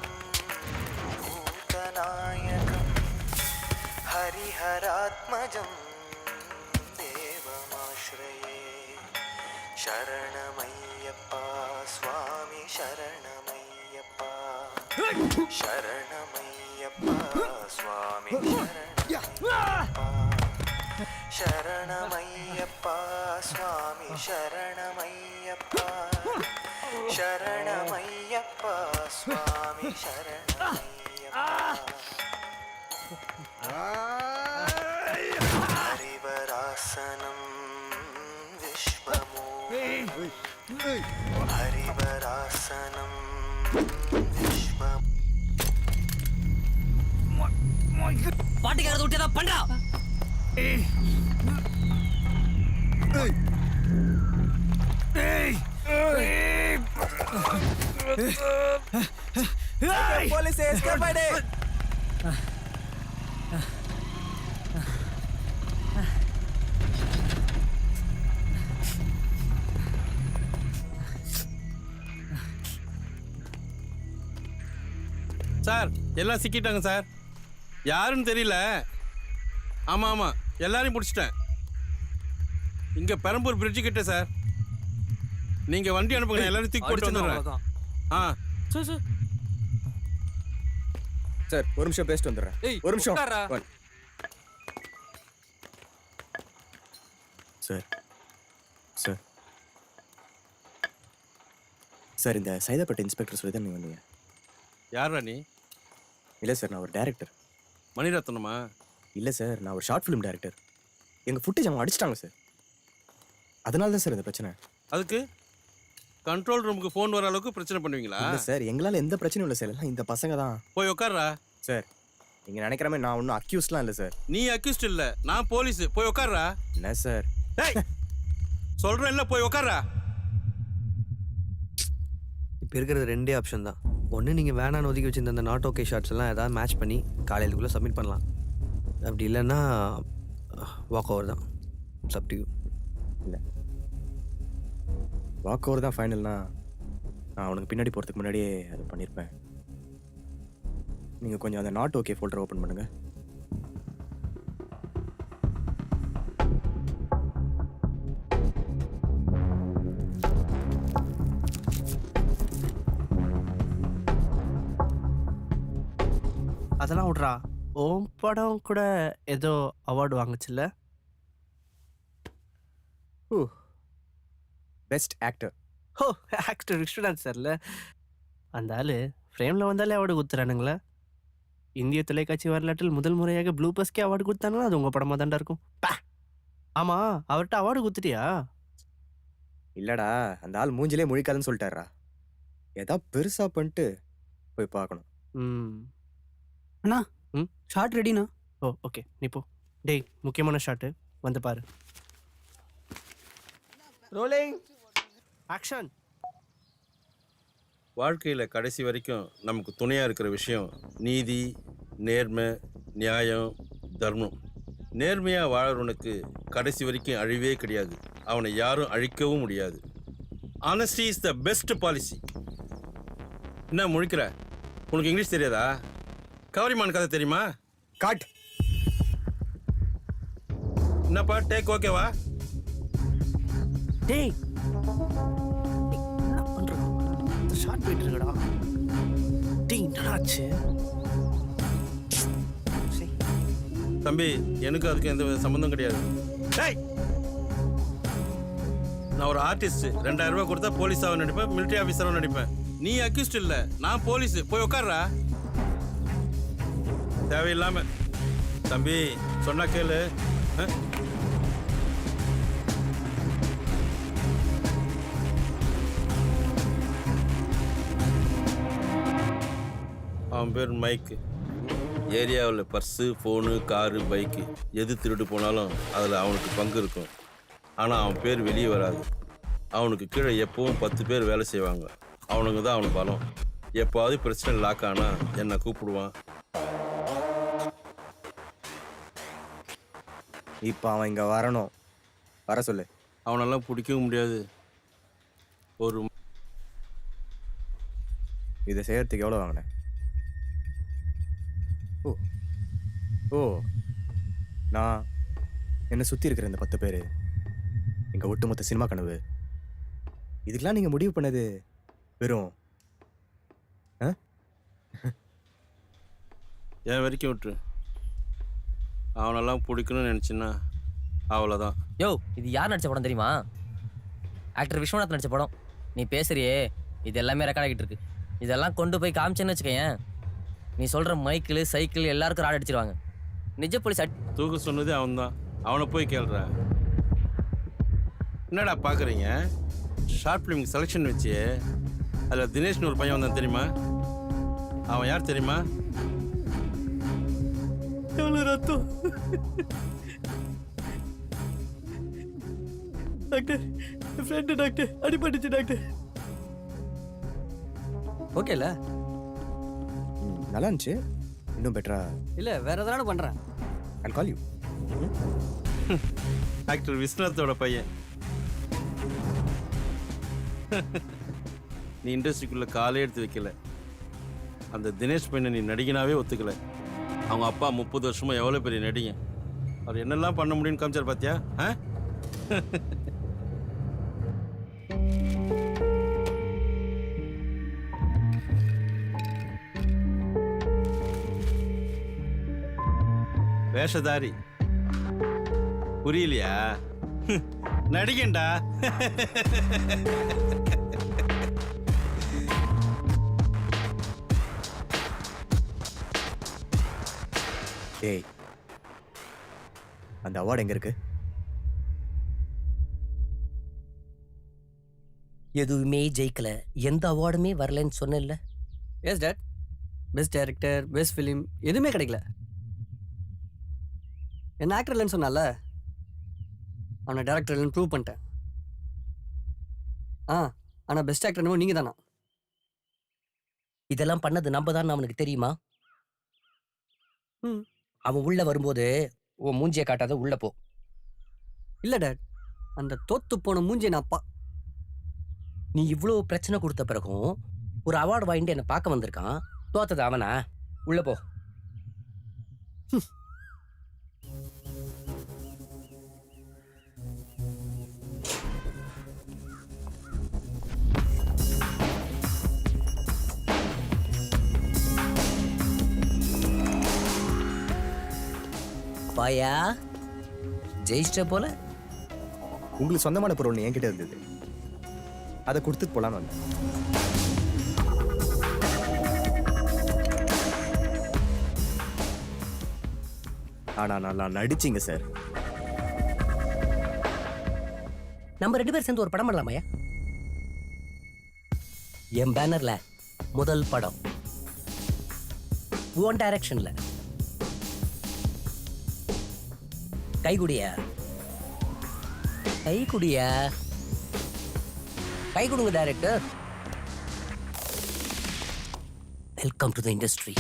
भूतनायकं हरिहरात्मजं देवमाश्रये शरणमय्यप्पा स्वामी शरणमय्यप्पा शरणमय्यप्पा स्वामी शरणमय्यप्पा शरणमय्यप्पा स्वामी शरणमय्यप्पा शरणमय्यप्पा स्वामी शरणमय्यप्पा हरिवरासनं विश्वमोहनं हरिवरासनं विश्वम பாட்டுக்காரத விட்டதா பண்றா. போலீஸ் எஸ்கேப் ஆயிடு. சார் எல்லாம் சிக்கிட்டாங்க சார். யாருன்னு தெரியல. ஆமாம் ஆமாம் எல்லாரையும் பிடிச்சிட்டேன். இங்கே பெரம்பூர் பிரிட்ஜு கிட்ட சார். நீங்கள் வண்டி அனுப்புங்க, எல்லாரும் தூக்கி போட்டு வந்துடுறேன். ஆ சார் சார் சார் ஒரு நிமிஷம் பேசிட்டு வந்துடுறேன். ஒரு நிமிஷம் சார். சார் சார் இந்த சைதாப்பேட்டை இன்ஸ்பெக்டர் சொல்லி தான் நீங்கள் வந்தீங்க. யாரா நீ? இல்லை சார், நான் ஒரு டைரக்டர். மணிரத்னமா? இல்லை சார், நான் ஒரு ஷார்ட் ஃபிலிம் டைரக்டர். எங்கள் ஃபுட்டேஜ் அவங்க அடிச்சிட்டாங்க சார். அதனால தான் சார் இந்த பிரச்சனை. அதுக்கு கண்ட்ரோல் ரூமுக்கு ஃபோன் வர அளவுக்கு பிரச்சனை பண்ணுவீங்களா? இல்லை சார், எங்களால் எந்த பிரச்சனையும் இல்லை சார். எல்லாம் இந்த பசங்க தான். போய் உட்கார்றா. சார் நீங்கள் நினைக்கிற மாதிரி நான் ஒன்றும் அக்யூஸ்ட்லாம் இல்லை சார். நீ அக்யூஸ்ட் இல்லை, நான் போலீஸ். போய் உட்கார்றா. என்ன சார் சொல்கிறேன், இல்லை போய் உட்கார்றா. இப்போ இருக்கிறது ரெண்டே ஆப்ஷன் தான். ஒன்று நீங்கள் வேணான்னு ஒதுக்கி வச்சிருந்த அந்த நாட் ஓகே ஷார்ட்ஸ் எல்லாம் ஏதாவது மேட்ச் பண்ணி காலையிலுக்குள்ளே சப்மிட் பண்ணலாம். அப்படி இல்லைன்னா வாக் ஓவர் தான். சப்டியூ இல்லை, வாக் ஓவர் தான் ஃபைனல்னா நான் அவனுக்கு பின்னாடி போகிறதுக்கு முன்னாடியே அதை பண்ணியிருப்பேன். நீங்கள் கொஞ்சம் அந்த நாட் ஓகே ஃபோல்டர் ஓப்பன் பண்ணுங்கள். அதெல்லாம் விட்றா, ஓம் படம் கூட ஏதோ அவார்டு வாங்குச்சுல்ல? Best actor. ஓ, ஆக்டர் விஸ்வநாத் சார்ல. அந்த ஆளு ஃப்ரேமில் வந்தாலே அவார்டு கொடுத்துறானுங்களே. இந்திய தொலைக்காட்சி வரலாற்றில் முதல் முறையாக ப்ளூ பஸ்கே அவார்டு கொடுத்தாங்கன்னா அது உங்கள் படமாக தாண்டா இருக்கும். ஆமாம், அவர்கிட்ட அவார்டு கொடுத்துட்டியா? இல்லடா, அந்த ஆள் மூஞ்சிலே முழிக்காதுன்னு சொல்லிட்டாரா. ஏதா பெருசா பண்ணிட்டு போய் பார்க்கணும். அண்ணா, ஷார்ட் ரெடிண்ணா. ஓ, ஓகே, நீ போ. டேய், முக்கியமான ஷாட்டு வந்து பாரு. Rolling action. வாழ்க்கையில் கடைசி வரைக்கும் நமக்கு துணையாக இருக்கிற விஷயம் நீதி, நேர்மை, நியாயம், தர்மம். நேர்மையாக வாழறவனுக்கு கடைசி வரைக்கும் அழிவே கிடையாது. அவனை யாரும் அழிக்கவும் முடியாது. Honesty is the best policy. என்ன முழிக்கிற? உனக்கு இங்கிலீஷ் தெரியாதா? கவரிமான் கதை தெரியுமா? காட். என்னப்பா டேக் ஓகேவா? டேய், என்ன பண்ற? ஷார்ட் போயிட்டு இருக்கடா. டேய், என்னடாச்சு? தம்பி, எனக்கு அதுக்கு எந்த சம்மந்தம் கிடையாது. டேய், நான் ஒரு ஆர்டிஸ்ட். 2000 ரூபாய் கொடுத்தா போலீஸாவும் நடிப்பேன், மிலிட்டரி ஆஃபீஸராகவும் நடிப்பேன். நீ அக்யூஸ்ட் இல்லை, நான் போலீஸ். போய் உட்கார்றா. தேவையில்லாம. தம்பி, சொன்னா கேளு. அவன் பேர் மைக்கு. ஏரியாவில் பர்ஸு, ஃபோனு, காரு, பைக்கு எது திருடு போனாலும் அதில் அவனுக்கு பங்கு இருக்கும். ஆனால் அவன் பேர் வெளியே வராது. அவனுக்கு கீழே எப்பவும் 10 பேர் வேலை செய்வாங்க. அவனுங்க தான் அவனுக்கு பலம். எப்போவாவது பிரச்சனை லாக் ஆனால் என்னை கூப்பிடுவான். இப்போ அவன் இங்கே வரணும். வர சொல்லு. அவனெல்லாம் பிடிக்கவும் முடியாது. ஒரு இதை செய்யறதுக்கு எவ்வளோ வாங்கினேன்? ஓ ஓ நான் என்னை சுற்றி இருக்கிற இந்த 10 பேர் எங்கள் ஒட்டுமொத்த சினிமா கனவு. இதுக்கெல்லாம் நீங்கள் முடிவு பண்ணது வெறும் என் வரைக்கும் விட்டுரு. அவனெல்லாம் பிடிக்கணும்னு நினச்சின்னா அவ்வளோதான். யோ, இது யார் நடிச்ச படம் தெரியுமா? ஆக்டர் விஸ்வநாத் நடிச்ச படம். நீ பேசுறியே, இது எல்லாமே ரெக்கார்ட் ஆகிட்டு இருக்கு. இதெல்லாம் கொண்டு போய் காமிச்சேன்னு வச்சுக்கேன், நீ சொல்கிற மைக்கிள், சைக்கிள் எல்லாருக்கும் ராட் அடிச்சிருவாங்க. நிஜ போலீஸ் தூக்க சொன்னதே அவன் தான். அவனை போய் கேள்ற. என்னடா பார்க்குறீங்க? ஷார்ட் ஃபிலிம் செலெக்ஷன் வச்சு அதில் தினேஷ்னு ஒரு பையன் வந்தான் தெரியுமா? அவன் யார் தெரியுமா? எவ்வளோ ரத்தம் டாக்டர், ஃப்ரெண்டு டாக்டர், அடிபட்டுச்சு டாக்டர். ஓகேல, நல்லா இருந்துச்சு. இன்னும் பெட்டரா இல்லை, வேற எதனால பண்ணுறேன். ஐ கால் யூ. ஆக்டர் விஸ்வநாத்தோட பையன். நீ இண்டஸ்ட்ரிக்குள்ளே காலே எடுத்து வைக்கல. அந்த தினேஷ் பையனை நீ நடிகனாவே ஒத்துக்கல. அவங்க அப்பா 30 வருஷமா எவ்வளோ பெரிய நடிகை. அவர் என்னெல்லாம் பண்ண முடியும்னு காமிச்சார் பார்த்தியா? வேஷதாரி புரியலையா? நடிகண்டா. ஏய், அந்த அவார்டு எங்க இருக்கு? எதுவுமே ஜெயிக்கல, எந்த அவார்டுமே வரலன்னு சொன்னேன்ல. Yes dad, best director, best film எதுவுமே கிடைக்கல. என்ன ஆக்டர் இல்லைன்னு சொன்னால, அவனை டேரக்டர் இல்லைன்னு ப்ரூவ் பண்ணிட்டேன். ஆனால் பெஸ்ட் ஆக்டர் என்னமோ நீங்கள் தானா? இதெல்லாம் பண்ணது நம்ம தான் அவனுக்கு தெரியுமா? அவன் உள்ள வரும்போது உன் மூஞ்சியை காட்டாத, உள்ள போ. இல்லை டேட், அந்த தோத்து போன மூஞ்சியை நான் நீ இவ்வளோ பிரச்சனை கொடுத்த பிறகும் ஒரு அவார்டு வாங்கிட்டு என்னை பார்க்க வந்திருக்கான். தோத்தது அவனா? உள்ள போ. வாயா ஜெயிச்சிட்ட போல. உங்களுக்கு சொந்தமான பொருள் என்கிட்ட இருந்தது, அதை கொடுத்துட்டு போலான்னு வந்தேன். ஆனா நல்லா நடிச்சிங்க சார். நம்ம 2 பேரும் சேர்ந்து ஒரு படம் பண்ணலாமாயா? என் பேனர்ல முதல் படம் உன் டைரக்ஷன்ல. கைகுடியா கைகுடியா கை கொடுங்க director. Welcome to the industry.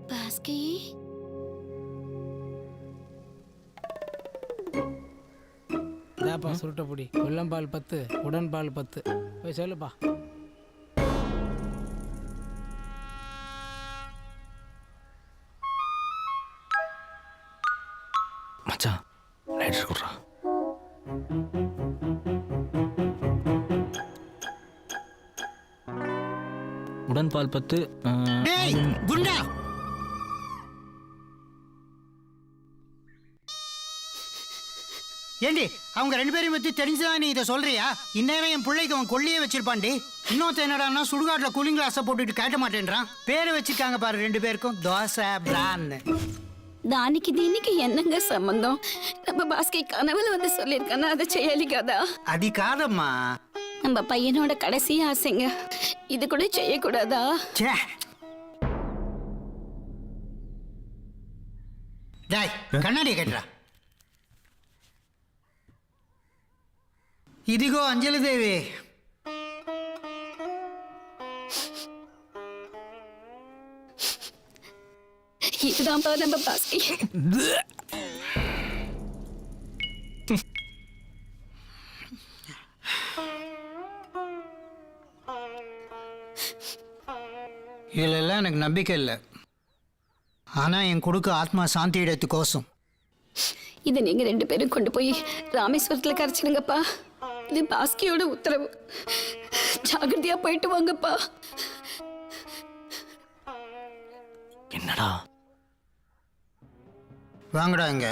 Baski, இதாப்பா சுருட்டப்பொடி. வெள்ளம்பால் 10, உடன்பால் 10. போய் சொல்லுப்பா. மச்சான் ரைடர் கொடுறா. உடன்பால் 10. குண்டா, ஏண்டி அவங்க 2 பேரையும் பத்தி தெரிஞ்சுதான் நீ இதை சொல்றியா? இந்நேரம் என் பிள்ளைக்கு அவன் கொல்லியே வச்சிருப்பான்டி. இன்னொருத்த என்னடான்னா சுடுகாட்டுல கூலிங் கிளாஸை போட்டுட்டு கேட்ட மாட்டேன்றான். பேரை வச்சிருக்காங்க பாரு 2 பேருக்கும், தோசை பிரான்னு. దానికి దీనికి ఎన్నంగా సంబంధం? நம்ம பாஸ்கி கனவுல வந்து சொல்லியிருக்கானா அதை செய்யலிக்காதா? అది కాదమ్మా, நம்ம பையனோட கடைசி ஆசைங்க. இது கூட செய்யக்கூடாதா? டாய் కన్నడి కట్రా. ఇదిగో అంజలిదేవి, இதுதான்ப்பா நம்ம பாஸ்கி. இதுலெல்லாம் எனக்கு நம்பிக்கை இல்லை. ஆனால் என் கொடுக்க ஆத்மா சாந்தி இடத்து கோசம் இதை நீங்க 2 பேரும் கொண்டு போய் ராமேஸ்வரத்துல கரைச்சிடுங்கப்பா. இது பாஸ்கியோட உத்தரவு. ஜாகிரதையா போயிட்டு வாங்கப்பா. என்னடா வாங்கடா இங்க.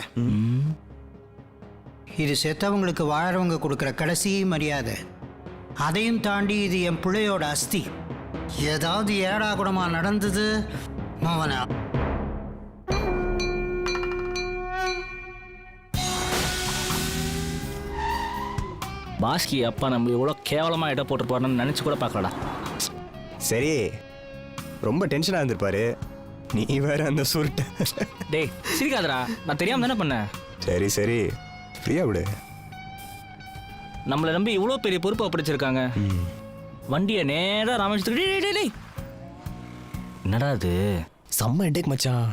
இது செத்தவங்களுக்கு வாழறவங்க கொடுக்குற கடைசி மரியாதை. அதையும் தாண்டி இது என் பிள்ளையோட அஸ்தி. ஏதாவது ஏடா கூடமா நடந்தது மவனா. பாஸ்கி அப்பா நம்ம இவ்வளோ கேவலமாக இடம் போட்டு போறோம்னு நினச்சி கூட பார்க்கலடா. சரி, ரொம்ப டென்ஷனாக இருந்திருப்பாரு. நீ வேற அந்த சுருட்ட. டேய் சிரிக்காதடா, நான் தெரியாமல் தானே பண்ணேன். சரி சரி, ஃப்ரீயா விடு. நம்மளை நம்பி இவ்வளோ பெரிய பொறுப்பை பிடிச்சிருக்காங்க. வண்டியை நேராக ராமேஸ்வரத்துக்கு. என்னடா அது? செம்ம ஹெட்டேக் மச்சான்.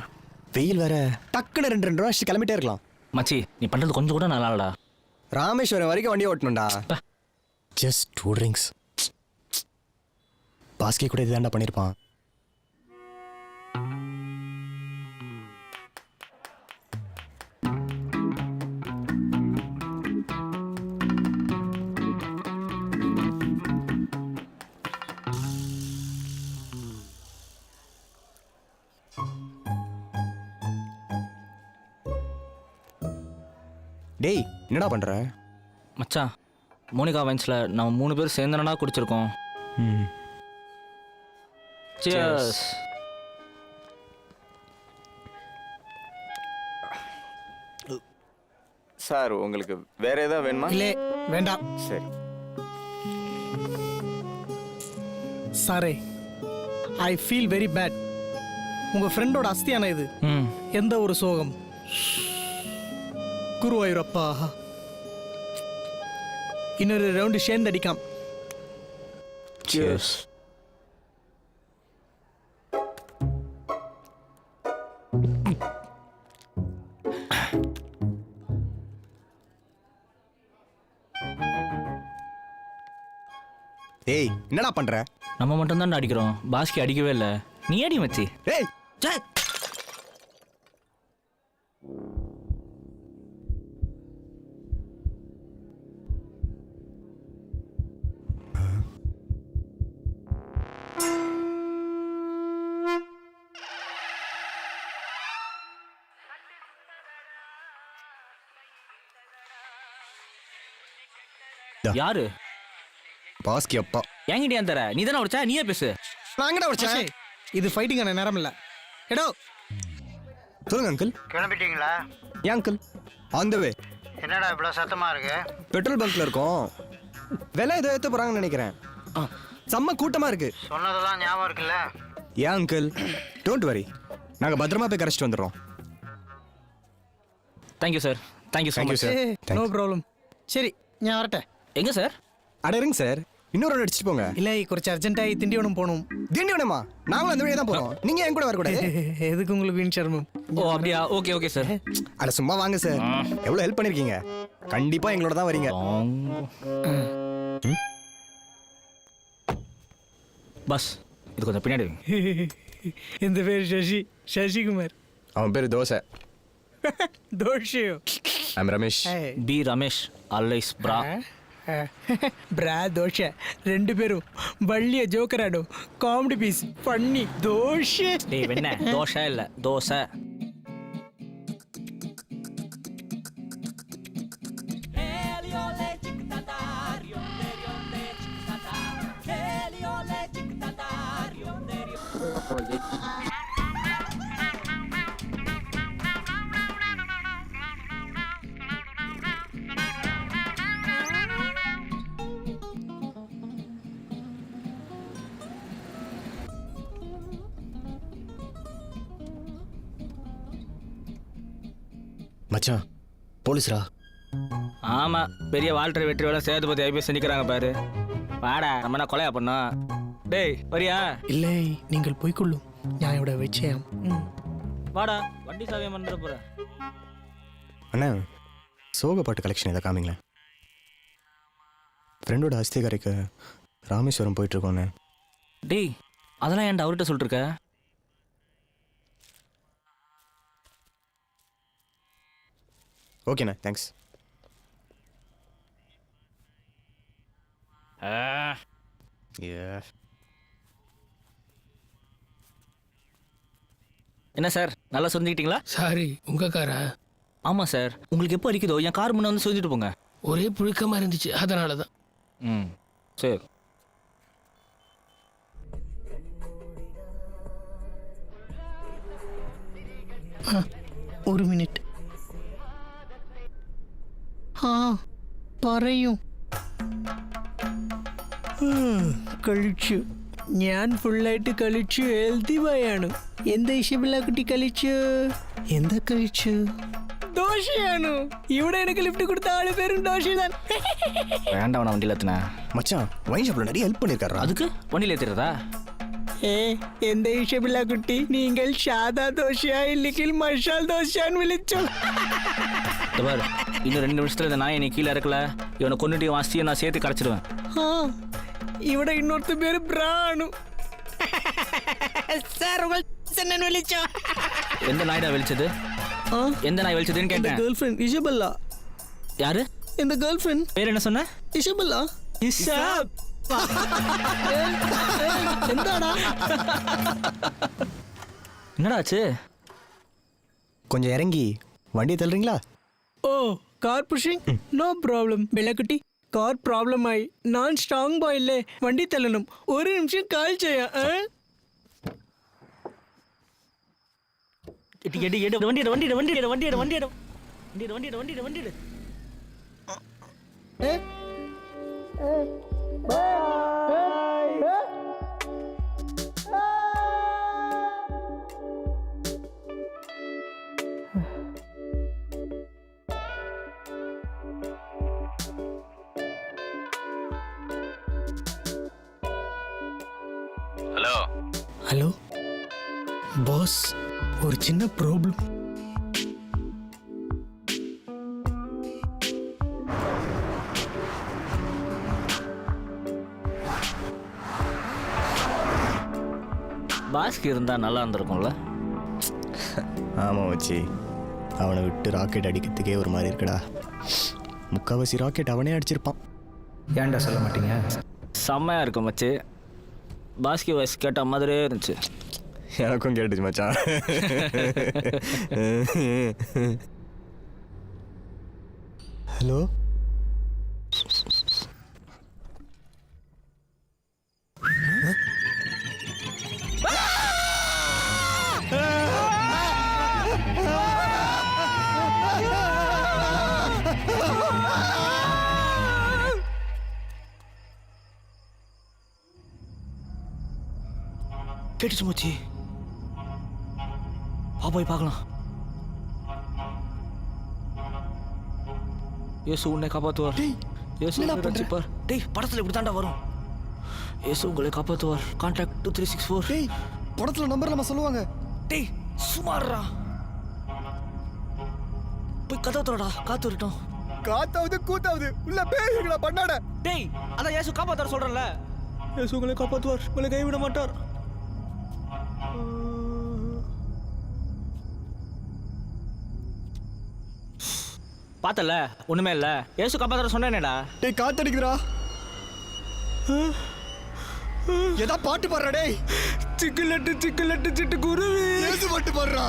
வெயில் வேற. டக்குன்னு 2 வருஷம் கிளம்பிட்டே இருக்கலாம். மச்சி நீ பண்ணுறது கொஞ்சம் கூட நல்லா இல்லடா. ராமேஸ்வரம் வரைக்கும் வண்டியை ஓட்டணும்டா. Just 2 drinks. பாஸ்கி கூட இதுதான்டா பண்ணியிருப்பான். டேய் என்னடா பண்ற? மச்சான் மோனிகா வைன்ஸில் நம்ம 3 பேர் சேர்ந்தனடா குடிச்சிருக்கோம். Cheers. சார் உங்களுக்கு வேற ஏதாவது வேணுமா? இல்லை வேண்டாம். சரி சாரே, ஐ ஃபீல் வெரி பேட். உங்கள் ஃப்ரெண்டோட அஸ்தியான இது. எந்த ஒரு சோகம். குருவாயூரப்பா, இன்னொரு ரவுண்டு சேர்ந்து அடிக்காம். Cheers. ஏய் என்னடா பண்ற? நம்ம மட்டும் தான் அடிக்கிறோம், பாஸ்கி அடிக்கவே இல்லை. நீ அடி மச்சி. ஏய் யாரு? பாஸ்கி அப்பா. என்கிட்ட தர நீ தானே உடைச்சா, நீயே பேசு. நான் எங்கடா உடைச்சேன்? இது ஃபைட்டிங்கான நேரம் இல்லை. எடோ சொல்லுங்க அங்கிள். கிளம்பிட்டீங்களா? ஏன் அங்கிள்? ஆன் த வே. என்னடா இவ்வளோ சத்தமா இருக்கு? பெட்ரோல் பங்க்ல இருக்கோம். விலை ஏதோ ஏற்ற போறாங்கன்னு நினைக்கிறேன். செம்ம கூட்டமா இருக்கு. சொன்னதெல்லாம் ஞாபகம் இருக்குல்ல? ஏன் அங்கிள்? டோன்ட் வரி, நாங்க பத்திரமா போய் கரைச்சிட்டு வந்துடுறோம். Thank you sir. Thank you so much. No problem. சரி, நான் வரட்டேன். எங்க சார்? அட இருங்க சார், இன்னொரு ரவுண்ட் அடிச்சுட்டு போங்க. இல்லை, கொஞ்சம் அர்ஜென்ட்டாகி திண்டிவனம் போகணும். திண்டிவனமா? நாங்களும் அந்த வழியாக தான் போகிறோம். நீங்கள் என் கூட வரக்கூடாது. எதுக்கு உங்களுக்கு வீண் சர்மம்? ஓ அப்படியா? Okay okay sir. அட சும்மா வாங்க சார், எவ்வளோ ஹெல்ப் பண்ணியிருக்கீங்க. கண்டிப்பாக எங்களோட தான் வரீங்க. பஸ் இது கொஞ்சம் பின்னாடி. இந்த பேர் சசி, சசிகுமார். அவன் பேர் தோசை. தோஷியோ. ஐம் ரமேஷ். பி ரமேஷ் அல்லைஸ் பிரா. பிரா தோஷ ரெண்டு பேரும் வள்ளிய ஜோக்கராடும் காமெடி பீஸ் பண்ணி தோஷ. டேய் வெண்ணே, தோசை இல்ல தோசை. மச்சான், போலீஸ்ரா? ஆமா, பெரிய வால்டர் வெற்றி வேலை சேதுபதி ஐபிஎஸ் நிற்கிறாங்க பாரு. வாடா, நம்ம என்ன கொலையா பண்ணோம்? டேய் வரியா? இல்லை, நீங்கள் போய்க்கொள்ளும் ஞாயோட விஷயம். வாடா, வண்டி சாவியம் பண்ணுற போற. அண்ணா, சோக பாட்டு கலெக்ஷன் இதை காமிங்களேன். ஃப்ரெண்டோட அஸ்திகாரிக்கு ராமேஸ்வரம் போயிட்டுருக்கோண்ணே. டேய், அதெல்லாம் ஏன்டா அவர்கிட்ட சொல்லிருக்க? ஓகேண்ணா, தேங்க்ஸ். என்ன சார், நல்லா சொந்திக்கிட்டீங்களா? சாரி, உங்க காரா? ஆமா சார். உங்களுக்கு எப்போ அடிக்குதோ என் கார் முன்ன வந்து சொந்திட்டு போங்க. ஒரே புழுக்கமா இருந்துச்சு, அதனால தான். ம் சரி. ഒരു മിനിറ്റ്. ആ പറയൂ. കളിച്ചു, ഞാൻ ഫുള്ളായിട്ട് കളിച്ചു. ഹെൽത്തി ബോയാണ്. എന്താ ഇഷ്ടമില്ല കുട്ടി? കളിച്ചു. എന്താ കഴിച്ചു? ദോശയാണ്. ഇവിടെ എനിക്ക് ലിഫ്റ്റ് കൊടുത്ത ആള് പേരും ദോശதான். வேண்டாம், நான் வண்டியில் ஏற்றினேன். மச்சான், வைன் ஷாப்பில் நிறைய ஹெல்ப் பண்ணியிருக்காரா? அதுக்கு வண்டியில் ஏற்றிடுறதா? എന്താ ഇഷ്ടമില്ല കുട്ടി? നിങ്ങൾ സാദാ ദോശയാ ഇല്ലെങ്കിൽ മസാല ദോശയാന്ന് വിളിച്ചോ. பாரு, இன்னும் 2 நிமிஷத்துல இந்த நாயை நீ கீழே இறக்கல, இவனை கொண்டுட்டு வாசியை நான் சேர்த்து கரைச்சிடுவேன். ഇവിടെ ഇന്നொருத்த പേര് ബ്രാണു. சார் உங்கள் என்னன்னு விളിச்சோ. எந்த நாய்டா வெளிச்சது? எந்த நாய் வெளிச்சதுன்னு கேட்டேன். Girlfriend Isabella. யாரு? இந்த கேர்ள் ஃப்ரெண்ட் பேர் என்ன சொன்ன? இசபெல்லா. இசப். എന്താടാ? என்னடா ஆச்சு? கொஞ்சம் இறங்கி வண்டியை தள்ளுறீங்களா? ഓ, കാർ പുഷിംഗ്? No problem. ബെല്ലക്കുട്ടി, കാർ പ്രോബ്ലം ആയി. ഞാൻ സ്ട്രോങ് ബോയ് അല്ലേ, വണ്ടി തള്ളണം. ഒരു നിമിഷം കാൽ ചെയ്യാം. வண்டி ஹலோ பாஸ், ஒரு சின்ன ப்ராப்ளம். பாஸ்க்கு இருந்தால் நல்லா இருந்திருக்கும்ல. ஆமாம் வச்சு அவனை விட்டு ராக்கெட் அடிக்கிறதுக்கே ஒரு மாதிரி இருக்குடா. முக்கால்வாசி ராக்கெட் அவனே அடிச்சிருப்பான். ஏன்டா சொல்ல மாட்டீங்க? செம்மையாக இருக்கும் மச்சி. பாஸ்கி வாய்ஸ் கேட்ட மாதிரியே இருந்துச்சு. எனக்கும் கேட்டுச்சு மச்சான். ஹலோ, கேட்டுச்சு மச்சி. போய் பார்க்கலாம். இயேசு உன்னை காப்பாற்றுவார். இயேசு உன்னை ரட்சிப்பார். டேய், படத்தில் இப்படி தாண்டா வரும். இயேசு உங்களை காப்பாற்றுவார். கான்டாக்ட் 2364. டேய், படத்தில் நம்பர் நம்ம சொல்லுவாங்க. டேய் சுமாரா, போய் கதவு தரடா. காத்து வரட்டும். காத்தாவது கூத்தாவது உள்ள பேய்களா பண்ணாட. டேய், அதான் இயேசு காப்பாற்றுவார் சொல்கிறேன்ல. இயேசு உங்களை காப்பாற்றுவார். உங்களை கைவிட மாட்டார். பார்த்தல, ஒண்ணுமே இல்ல. ஏசு காப்பாத்துற சொன்னேனேடா. டேய், காத்தடிக்குதுடா. ஏதா பாட்டு பாடுறா. டேய், சிக்கலட்டு சிக்கலட்டு சிட்டு குருவி. ஏசு பாட்டு பாடுறா.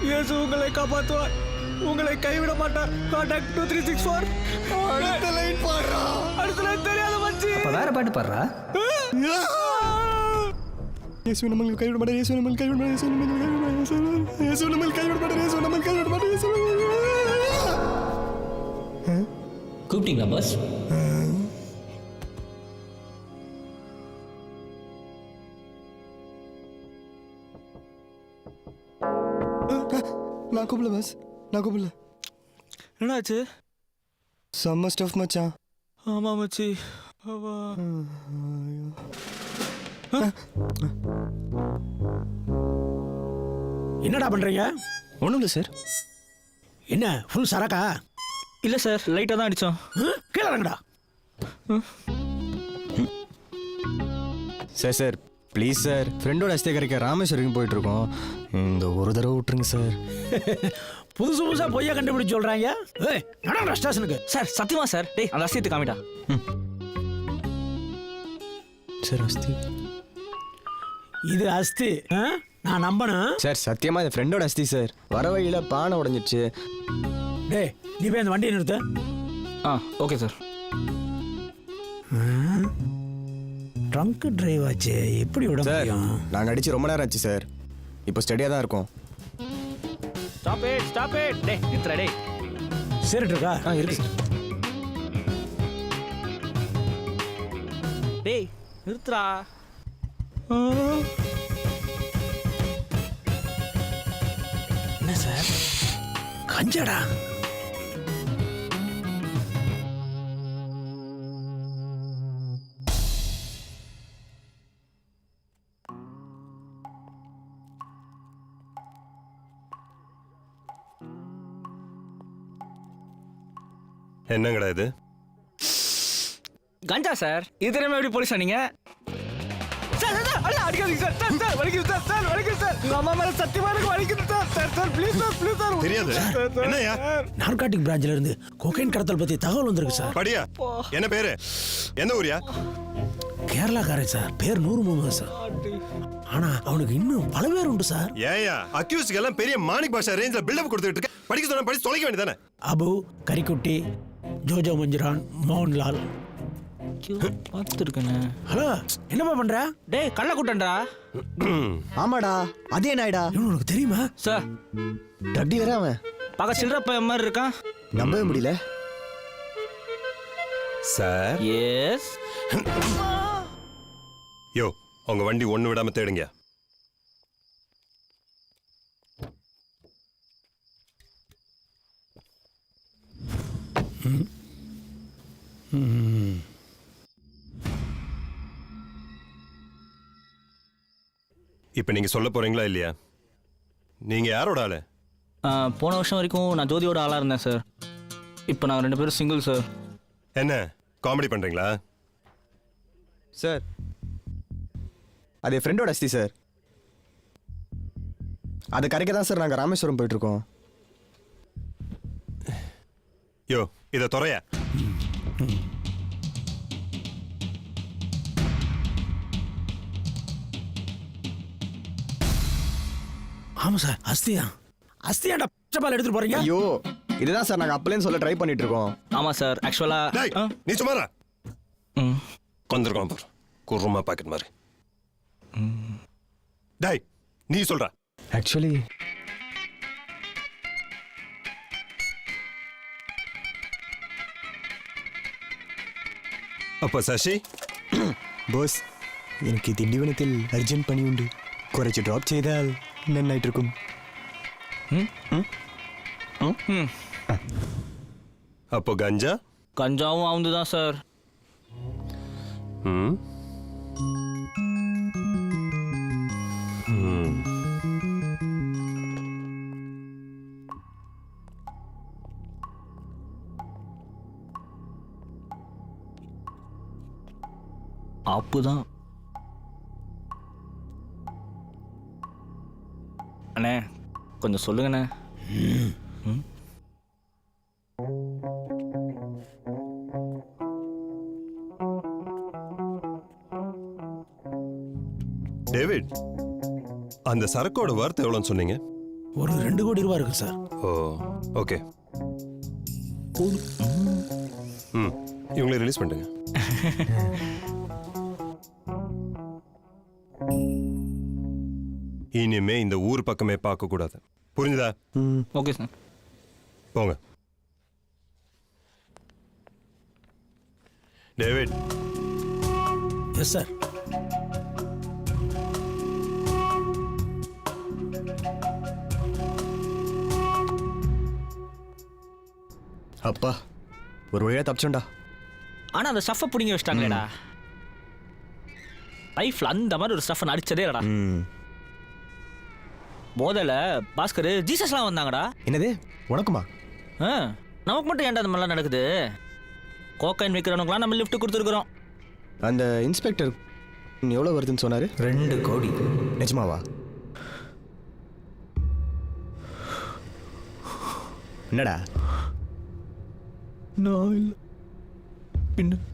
இயேசு உங்களை காப்பாற்றுவார். உங்களை கைவிட மாட்டார். கான்டாக்ட் 2364. அடுத்த லைன் பாடுறா. அடுத்த லைன் தெரியாத மச்சி. வேற பாட்டு பாடுறா. இயேசு நம்மளை கைவிட மாட்டார். இயேசு நம்மளை கைவிட மாட்டார். இயேசு நம்மளை கைவிட மாட்டார். இயேசு நம்மளை கைவிட மாட்டார். இயேசு நம்மளை கைவிட மாட்டார். இயேசு கூப்பிட்டீங்களா பாஸ்? நான் கூப்பிடல பாஸ், நான் கூப்பிடல. என்னாச்சு? செம்ம ஸ்டஃப் மச்சான். ஆமா மச்சி. என்னடா பண்றீங்க? ஒன்றும் இல்லை சார். என்ன ஃபுல் சரக்கா? இல்லை சார், லைட்டாக தான் அடித்தோம். கீழே இறங்கடா. சார் சார் ப்ளீஸ் சார், ஃப்ரெண்டோட அஸ்தே கரைக்க ராமேஸ்வரம் போயிட்டு இருக்கோம். இந்த ஒரு தடவை விட்டுருங்க சார். புதுசு புதுசாக பொய்யா கண்டுபிடிச்சு சொல்கிறாங்க. ஏய், நடா ஸ்டேஷனுக்கு. சார் சத்தியமா சார். டேய், அந்த அஸ்தியத்தை காமிடா. சார் அஸ்தி, இது அஸ்தி. நான் நம்பணும் சார். சத்தியமா இது ஃப்ரெண்டோட அஸ்தி சார். வர வழியில் பானை உடஞ்சிடுச்சு. டேய், நீ போய் அந்த வண்டியை நிறுத்த. Okay sir. ட்ரங்க் டிரைவ் ஆச்சு, எப்படி விட முடியும்? நாங்கள் அடிச்சு ரொம்ப நேரம் ஆச்சு சார். இப்போ ஸ்டடியாக தான் இருக்கோம். Stop it. டேய் நிறுத்துறா. டேய், சரி இருக்கா? இருக்கு சார். டேய் நிறுத்துறா. என்ன சார், கஞ்சடா? என்னங்கடா இது? கஞ்சா சார். இது தெரியாம எப்படி போலீஸ் ஆனீங்க? சார் சார், அல்ல அடிக்காதீங்க சார். சார் சார் வலிக்குது சார். சார் வலிக்குது சார். உங்க அம்மா மேல சத்தியமா எனக்கு வலிக்குது sir. Sir sir please sir, please sir. தெரியாது. என்னய்யா? நார்காட்டிக் பிரான்ச்ல இருந்து கொகைன் கடத்தல் பத்தி தகவல் வந்திருக்கு சார். படியா? என்ன பேரு? எந்த ஊரியா? கேரளாக்காரன் சார். பேர் நூறு முகமது சார். ஆனா அவனுக்கு இன்னும் பல பேர் உண்டு சார். ஏயா, அக்யூஸ்க்கு எல்லாம் பெரிய மாணிக் பாஷா ரேஞ்சில பில்டப் கொடுத்துட்டு இருக்க. படிக்க சொன்னா படிச்சு தொலைக்க வேண்டியதானே? அபு, கரிக்குட்டி, ஜோஜோ மஞ்சுரான், மோகன்லால். பார்த்துருக்கேண்ணே. ஹலோ, என்னப்பா பண்ற? டேய், கள்ள கூட்டண்டா. ஆமாடா, அதே நாய்டா. இவனு உனக்கு தெரியுமா சார்? டட்டி வேற அவன். பார்க்க சில்லற பையன் மாதிரி இருக்கான். நம்பவே முடியல சார். எஸ். யோ, உங்க வண்டி ஒண்ணு விடாம தேடுங்க. இப்போ நீங்கள் சொல்ல போகிறீங்களா இல்லையா? நீங்கள் யாரோட ஆளு? போன வருஷம் வரைக்கும் நான் ஜோதியோட ஆளாக இருந்தேன் சார். இப்போ நாங்கள் 2 பேரும் சிங்கிள் சார். என்ன காமெடி பண்ணுறீங்களா? சார் அது என் ஃப்ரெண்டோட அஸ்தி சார். அது கரைக்க தான் சார் நாங்கள் ராமேஸ்வரம் போயிட்டுருக்கோம். யோ இதை துறையா? ஆமாம் சார். அஸ்தியாண்டா பால் எடுத்துட்டு போறீங்க? ஐயோ இதுதான் சார் நாங்கள் அப்பலேன்னு சொல்ல ட்ரை பண்ணிட்டு இருக்கோம். ஆமாம் சார். ஆக்சுவலாக நீ சும்மாரா கொண்டிருக்கோம் பாரு குருமா பாக்கெட் மாதிரி. டாய் நீ சொல்ற. ஆக்சுவலி அப்போ சசி ബോസ് എനിക്ക് ദിണ്ടിവനത്തിൽ അർജന്റ് പണിയുണ്ട്. കുറച്ച് ഡ്രോപ്പ് ചെയ്താൽ നന്നായിട്ടിരിക്കും. அப்போ கஞ்சா? கஞ்சாவும் அவந்து தான் சார். ம் ஆப்பு தான். அண்ணே கொஞ்சம் சொல்லுங்கண்ணே. டேவிட் அந்த சரக்கோட வார்த்தை எவ்வளோன்னு சொன்னீங்க? ஒரு 2 கோடி ரூபா இருக்கு சார். ஓ ஓகே. ம் இவங்களை ரிலீஸ் பண்ணுங்க. இனிமே இந்த ஊர் பக்கமே பார்க்க கூடாது. புரிஞ்சுதா? Okay sir. போங்க. டேவிட். Yes sir. அப்பா ஒரு வழியாக தப்பிச்சோண்டா. ஆனால் அந்த ஸ்டஃப்பை பிடிங்கி வச்சிட்டாங்களேடா. லைஃப்பில் அந்த மாதிரி ஒரு ஸ்டஃப்பை நடிச்சதே இல்லடா. போதையில் பாஸ்கர் ஜீசஸ்லாம் வந்தாங்கடா. என்னது உனக்குமா? நமக்கு மட்டும் ஏன்டா அந்த மாதிரிலாம் நடக்குது? கோக்கைன் விற்கிறவனுக்குலாம் நம்ம லிஃப்ட் கொடுத்துருக்குறோம். அந்த இன்ஸ்பெக்டர் எவ்வளோ வருதுன்னு சொன்னார்? 2 கோடி. நிஜமாவா? என்னடா? நான் இல்லை பின்ன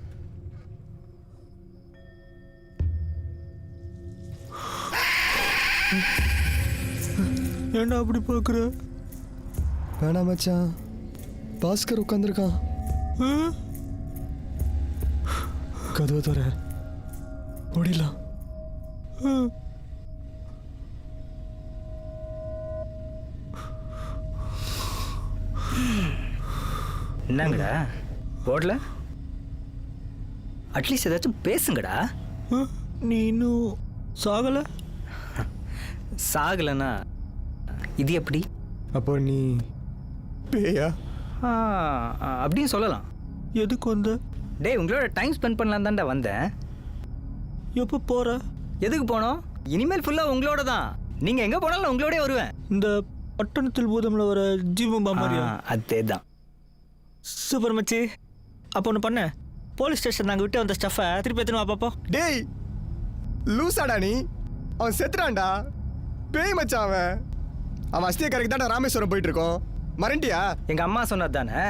ஏன்டா அப்படி பார்க்குற? வேணாம் மச்சான், பாஸ்கர் உட்காந்துருக்கான். கதவை தர ஓடிடலாம். என்னங்கடா போடல? அட்லீஸ்ட் ஏதாச்சும் பேசுங்கடா. நீ இன்னும் சாகலை? சாகலைன்னா இது எப்படி? அப்போ நீ பேயா? அப்படின்னு சொல்லலாம். எதுக்கு வந்த? டேய் உங்களோட டைம் ஸ்பெண்ட் பண்ணலாம் தான்டா வந்தேன். எப்போ போகிற? எதுக்கு போனோம்? இனிமேல் ஃபுல்லாக உங்களோட தான். நீங்கள் எங்கே போனாலும் உங்களோடய வருவேன். இந்த பட்டணத்தில் பூதமில் வர ஜீவம்பா மாதிரியா? அதே தான். சூப்பர் மச்சி. அப்போ ஒன்று பண்ண, போலீஸ் ஸ்டேஷன் நாங்கள் விட்டு வந்த ஸ்டஃபை திருப்பி எத்தனை பாப்பா. டேய் லூசாடா நீ? அவன் செத்துறான்டா. பேய் மச்சான் அவன். அவன் அஸ்தியை கரைக்கு தான்டா ராமேஸ்வரம் போயிட்டு இருக்கோம். மறண்டியா? எங்கள் அம்மா சொன்னது தானே.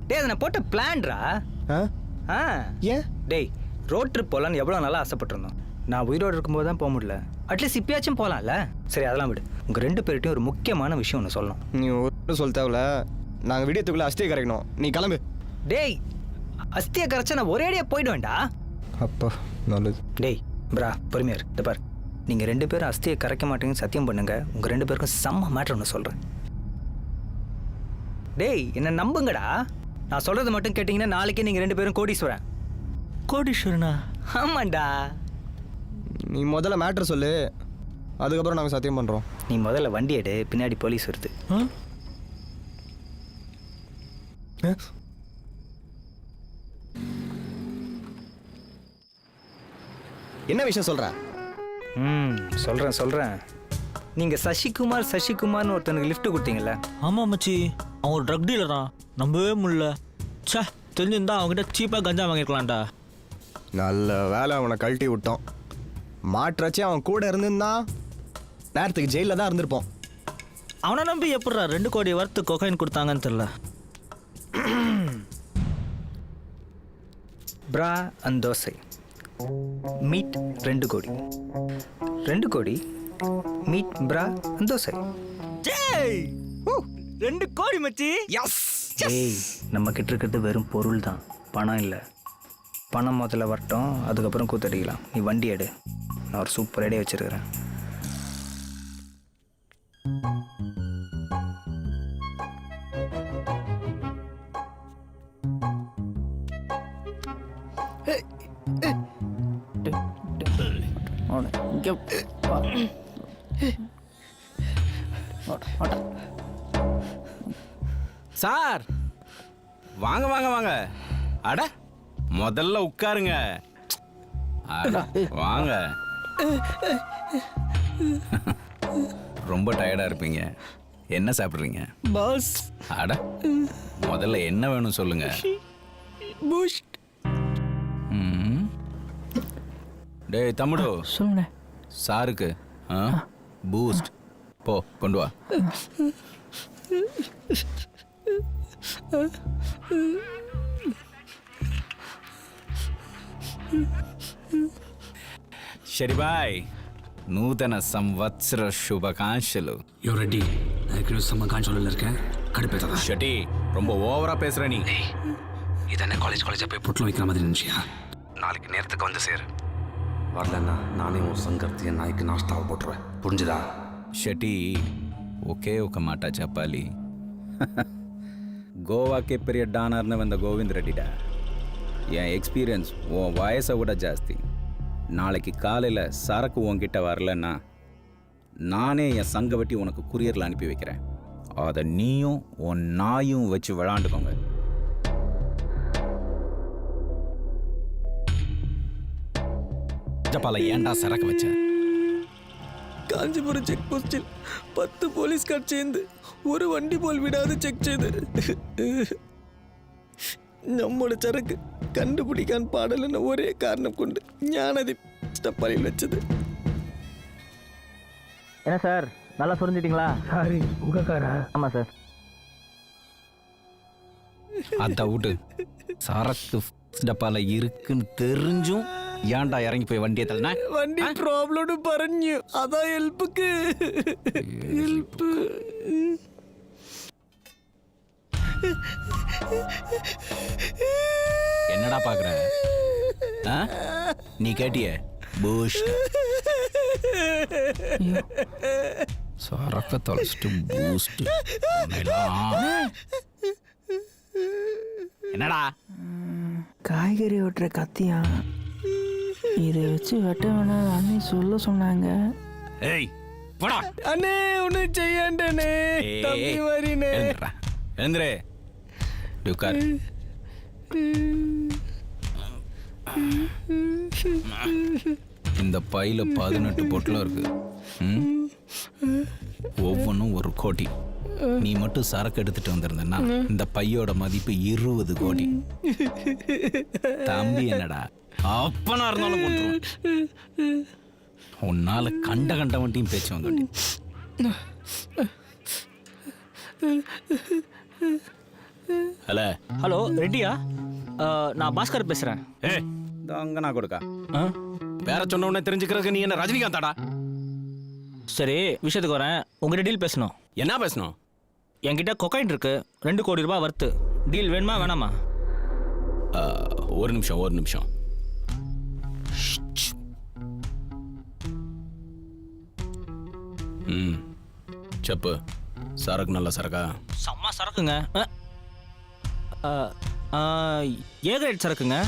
டேய் அதை நான் போட்ட பிளான்ரா. ஏன்? டேய் ரோட் ட்ரிப் போகலான்னு எவ்வளோ நல்லா ஆசைப்பட்டிருந்தோம். நான் உயிரோடு இருக்கும்போது தான் போக முடியல. அட்லீஸ்ட் இப்பயாச்சும் போகலாம்ல. சரி அதெல்லாம் விடு. உங்கள் 2 பேர்கிட்டையும் ஒரு முக்கியமான விஷயம் ஒன்று சொல்லணும். நீ ஒன்றும் சொல்ல தேவையில்ல. நாங்கள் விடியத்துக்குள்ளே அஸ்தியை கரைக்கணும். நீ கிளம்பு. டேய் அஸ்தியை கரைச்சா நான் ஒரேடியாக போயிடுவேன்டா. அப்பா நல்லது. டேய் பிரா பொறுமையார். இந்த பார், நீங்கள் 2 பேரும் அஸ்தியை கரைக்க மாட்டீங்கன்னு சத்தியம் பண்ணுங்க. உங்கள் 2 பேருக்கும் செம்ம மேட்ரு ஒன்று சொல்கிறேன். டேய் என்ன நம்புங்கடா. நான் சொல்கிறது மட்டும் கேட்டிங்கன்னா நாளைக்கே நீங்கள் 2 பேரும் கோடீஸ்வரன். கோடீஸ்வரனா? ஆமாண்டா. நீ முதல்ல மேட்ரு சொல்லு, அதுக்கப்புறம் நாங்கள் சத்தியம் பண்ணுறோம். நீ முதல்ல வண்டி எடு, பின்னாடி போலீஸ் வருது. என்ன விஷயம் சொல்ற? சொல்கிறேன் நீங்கள் சசிகுமார்னு ஒருத்தனுக்கு லிஃப்ட் கொடுத்தீங்கல்ல? ஆமாம் மச்சி, அவன் ஒரு ட்ரக் டீலரா, நம்பவே முடியல. சே, தெரிஞ்சிருந்தா அவங்ககிட்ட சீப்பாக கஞ்சா வாங்கிருக்கலாம்டா. நல்ல வேலை அவனை கழட்டி விட்டோம். மாற்றாச்சு அவன் கூட இருந்திருந்தான் நேரத்துக்கு ஜெயிலில் தான் இருந்திருப்போம். அவனை நம்பி எப்படிடா 2 கோடி வரத்து கொகைன் கொடுத்தாங்கன்னு தெரியல. ப்ரா அண்ட் தோசை மீட் 2 கோடி. 2 கோடி மீட் ப்ரா அண்ட் தோசை. ஜெய் 2 கோடி மச்சி. எஸ். ஏய், நம்ம கிட்ட இருக்கிறது வெறும் பொருள் தான், பணம் இல்லை. பணம் முதல்ல வரட்டும், அதுக்கப்புறம் கூத்தடிக்கலாம். நீ வண்டி எடு, நான் ஒரு சூப்பர் ஐடியா வச்சிருக்கிறேன். சார் வாங்க வாங்க வாங்க. அட முதல்ல உட்காருங்க. அட வாங்க. ரொம்ப டயர்டா இருப்பீங்க. என்ன சாப்பிட்றீங்க பாஸ்? அட முதல்ல என்ன வேணும் சொல்லுங்க. பூஸ்ட். டேய் தம்முடு, சொல்லுங்க. சாருக்கு பூஸ்ட் போ கொண்டு வா. శరి బాయ్, నూతన సంవత్సర శుభాకాంక్షలు. రెడ్డి சம்மகாஞ்சோல இருக்கேன். கடுப்பேத்தா ஷட்டி, ரொம்ப ஓவரா பேசுற நீ. இதென்ன காலேஜா போய் பொட்டில் வைக்கிற மாதிரி இருந்துச்சியா? நாளைக்கு நேரத்துக்கு வந்து சேரு. வரலன்னா நானே உன் சங்கர்த்திய நாய்க்கு நாஷ்டாவை போட்டுருவேன், புரிஞ்சுதா? షటి, ఒకే ఒక మాట చెప్పాలి. గోవాకే పెరియ డానర్ನ வந்த கோவிந்த் ரெட்டிடா. என் எக்ஸ்பீரியன்ஸ் உன் வயசை விட ஜாஸ்தி. நாளைக்கு காலையில் சரக்கு உன்கிட்ட வரலன்னா நானே என் சங்க வெட்டி உனக்கு குரியரில் அனுப்பி வைக்கிறேன். அதை நீயும் உன் நாயும் வச்சு விளாண்டுக்கோங்க. ஜப்பால ஏன்டா சரக்கு வச்ச? காஞ்சிபுரம் செக் போஸ்டில் 10 போலீஸ்கார் சேர்ந்து ஒரு வண்டி போல் விடாது செக் செய்து நம்மோட சரக்கு கண்டுபிடிக்கான் பாடலன்னு ஒரே காரணம் கொண்டு ஞானதி ஸ்டப்பலில் வச்சது. என்ன சார், நல்லா சொரிஞ்சிட்டிங்களா? சாரி, உங்க காரா? ஆமாம் சார். அதை விட்டு சரக்கு டப்பால இருக்குன்னு தெரிஞ்சும் ஏன்டா இறங்கி போய் வண்டியை தள்ளினா? വണ്ടി പ്രോബ്ലോട് പറഞ്ഞു, അതാ ഹെൽപ്ക്ക് ഹെൽപ്പ്. என்னடா பாக்குற? நீ கேட்டிய பூஸ்ட் சரக்க தொலைச்சிட்டு பூஸ்ட். என்னடா காய்கறி வெட்டுற கத்தியா? இதை வச்சு வெட்ட வேணாம் அண்ணே சொல்ல சொன்னாங்க. ஏய் போடா அண்ணே, ஒண்ணு செய்யாண்டனே, தம்பி வரீனே. எழுந்துரு, உட்கார். இந்த பையில 18 பொட்டலம் இருக்கு. ஒவ்வொன்றும் 1 கோடி. நீ மட்டும் சரக்கு எடுத்துட்டு வந்திருந்தன்னா இந்த பையோட மதிப்பு 20 கோடி. தம்பி என்னடா அப்பனா இருந்தாலும் கொண்டுருவேன். உன்னால கண்ட வண்டியும் பேச்சு வந்துட்டி. ஹலோ ரெட்டியா? நான் பாஸ்கர் பேசுறேன். அங்க நான் கொடுக்கா வேற சொன்ன உடனே தெரிஞ்சுக்கிறதுக்கு நீ என்ன ரஜினிகாந்தாடா? சரி, விஷயத்துக்கு வரேன். உங்ககிட்ட டீல் பேசணும். என்ன பேசணும்? என்கிட்ட கொக்கைன் இருக்கு, 2 கோடி ரூபாய் வர்த்து. டீல் வேணுமா வேணாமா? ஒரு நிமிஷம். చెప్పు. சரக்கு நல்ல சரக்கா? செம்ம சரக்குங்க. ஏ கிரேட் சரக்குங்க.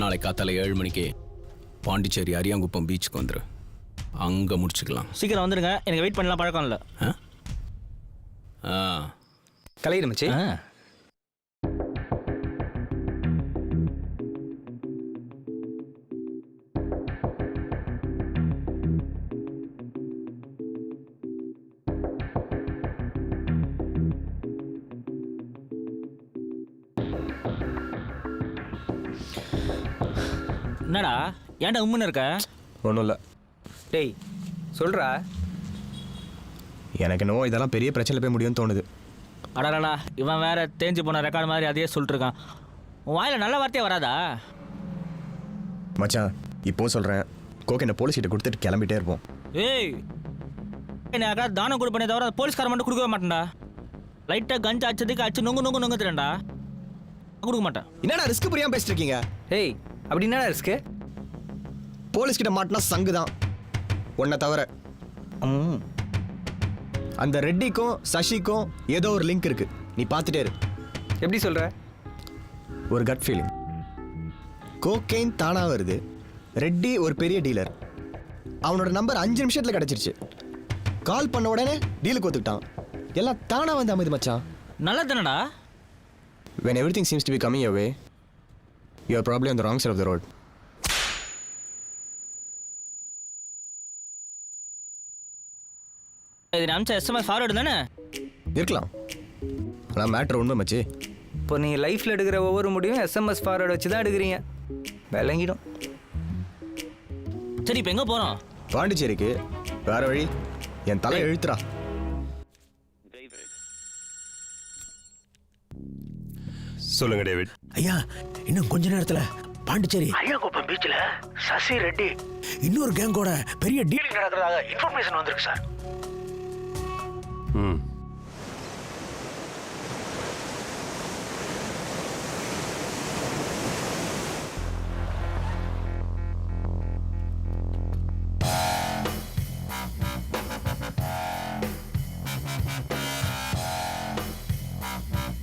நாளை காத்தால 7 மணிக்கு பாண்டிச்சேரி அரியாங்குப்பம் பீச்சுக்கு வந்துரு. அங்க முடிச்சுக்கலாம். சீக்கிரம் வந்துடுங்க, எனக்கு வெயிட் பண்ணலாம் பழக்கம் இல்லை. கலையிரு மச்சி. என்னடா ஏன்டா உம்முன்னு இருக்க? ஒன்றும் இல்லை. டேய் சொல்கிறா. எனக்கு என்னவோ இதெல்லாம் பெரிய பிரச்சனை போய் முடியும்னு தோணுது. அடடா இவன் வேற தேஞ்சு போன ரெக்கார்டு மாதிரி அதையே சொல்லிட்டு இருக்கான். உன் வாயில் நல்ல வார்த்தையே வராதா? மச்சான் இப்போ சொல்கிறேன், கோகேனை போலீஸ் கிட்ட கொடுத்துட்டு கிளம்பிட்டே இருப்போம். ஏய் என்ன யாராவது தானம் கொடுப்பனே தவிர போலீஸ்காரன் மட்டும் கொடுக்கவே மாட்டேன்டா. லைட்டாக கஞ்சா அச்சதுக்கு அச்சு நொங்கு தரேன்டா, கொடுக்க மாட்டேன். என்னடா ரிஸ்க் புரியாமல் பேசிட்டு இருக்கீங்க? ஏய் அப்படி என்னடா ரிஸ்க்கு? போலீஸ் கிட்ட மாட்டினா சங்கு தான் உன்னை தவிர. அந்த ரெட்டிக்கும் சசிக்கும் ஏதோ ஒரு லிங்க் இருக்கு, நீ பார்த்துட்டே இரு. எப்படி சொல்கிற? ஒரு கட் ஃபீலிங். கோகெயின் தானா வருது. ரெட்டி ஒரு பெரிய டீலர், அவனோட நம்பர் 5 நிமிஷத்தில் கிடச்சிருச்சு. கால் பண்ண உடனே டீலுக்கு ஒத்துக்கிட்டான். எல்லாம் தானா வந்து அமைது மச்சான். நல்லா தானடா. When everything seems to be coming your way, you are probably on the wrong side of the road. இது நினச்ச எஸ்எம்எஸ் ஃபார்வர்டு தானே இருக்கலாம், ஆனால் மேட்ரு உண்மை மச்சி. இப்போ நீ லைஃப்பில் எடுக்கிற ஒவ்வொரு முடிவும் எஸ்எம்எஸ் ஃபார்வர்டு வச்சு தான் எடுக்கிறீங்க. விளங்கிடும். சரி இப்போ எங்கே போகிறோம்? பாண்டிச்சேரிக்கு. வேற வழி? என் தலை எழுத்துறா. சொல்லுங்க டேவிட். ஐயா இன்னும் கொஞ்ச நேரத்துல பாண்டிச்சேரி ஐயாங்குப்பம் பீச்சில் சசி ரெட்டி இன்னொரு கேங்கோட பெரிய டீலிங் நடக்கிறதாக இன்ஃபர்மேஷன் வந்திருக்கு சார். ம்.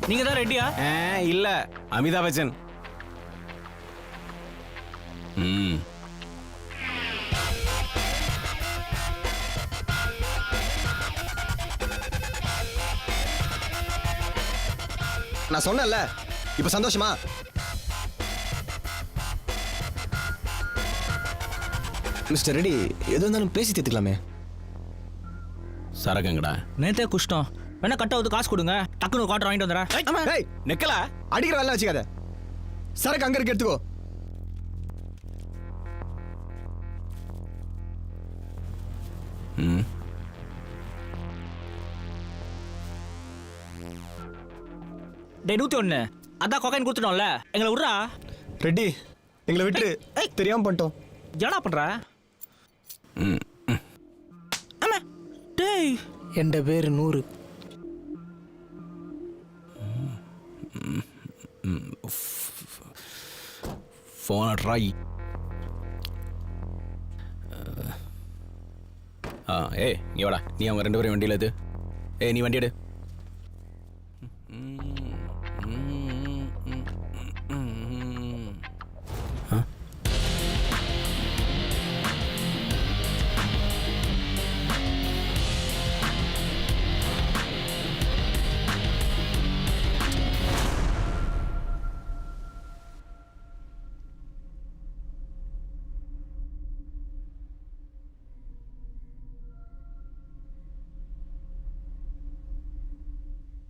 நீங்கள் தான் ரெட்டியா? இல்ல அமிதாப் பச்சன். நான் சொன்னேன்ல, இப்போ சந்தோஷமா? மிஸ்டர் ரெட்டி, எது இருந்தாலும் பேசி தீர்த்துக்கலாமே. சரக்குங்கடா. நேத்தே குஷ்டம் வேணா கட்டாவது காசு கொடுங்க, டக்குனு காட்டர் வாங்கிட்டு வந்துடுறேன். நெக்கலா அடிக்கிற வேலை வச்சுக்காத. சரக்கு அங்க இருக்கு, எடுத்துக்கோ. டே 101 அதான் கொக்கைன் கொடுத்துட்டோம்ல, எங்களை விட்றா. ரெட்டி எங்களை விட்டு தெரியாம பண்ணிட்டோம். என்னடா பண்ற? ஆமா டேய் என் பேர் 100. ஃபோனை ட்ராய். ஏய் நீ வாடா, நீ அவங்க 2 பேரும் வண்டியில் எது. நீ வண்டி எடு.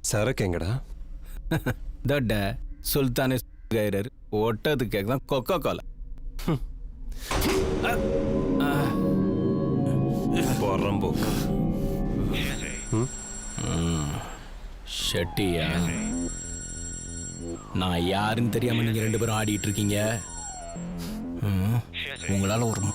சரக்கு எங்கடா? தட்ட சுல்தானே கைரர் ஓட்டது கேக் தான் கொக்கோ கோலா. போறம்போ ஷெட்டியா, நான் யாருன்னு தெரியாம நீங்க 2 பேரும் ஆடிட்டு இருக்கீங்க. உங்களால ஒரு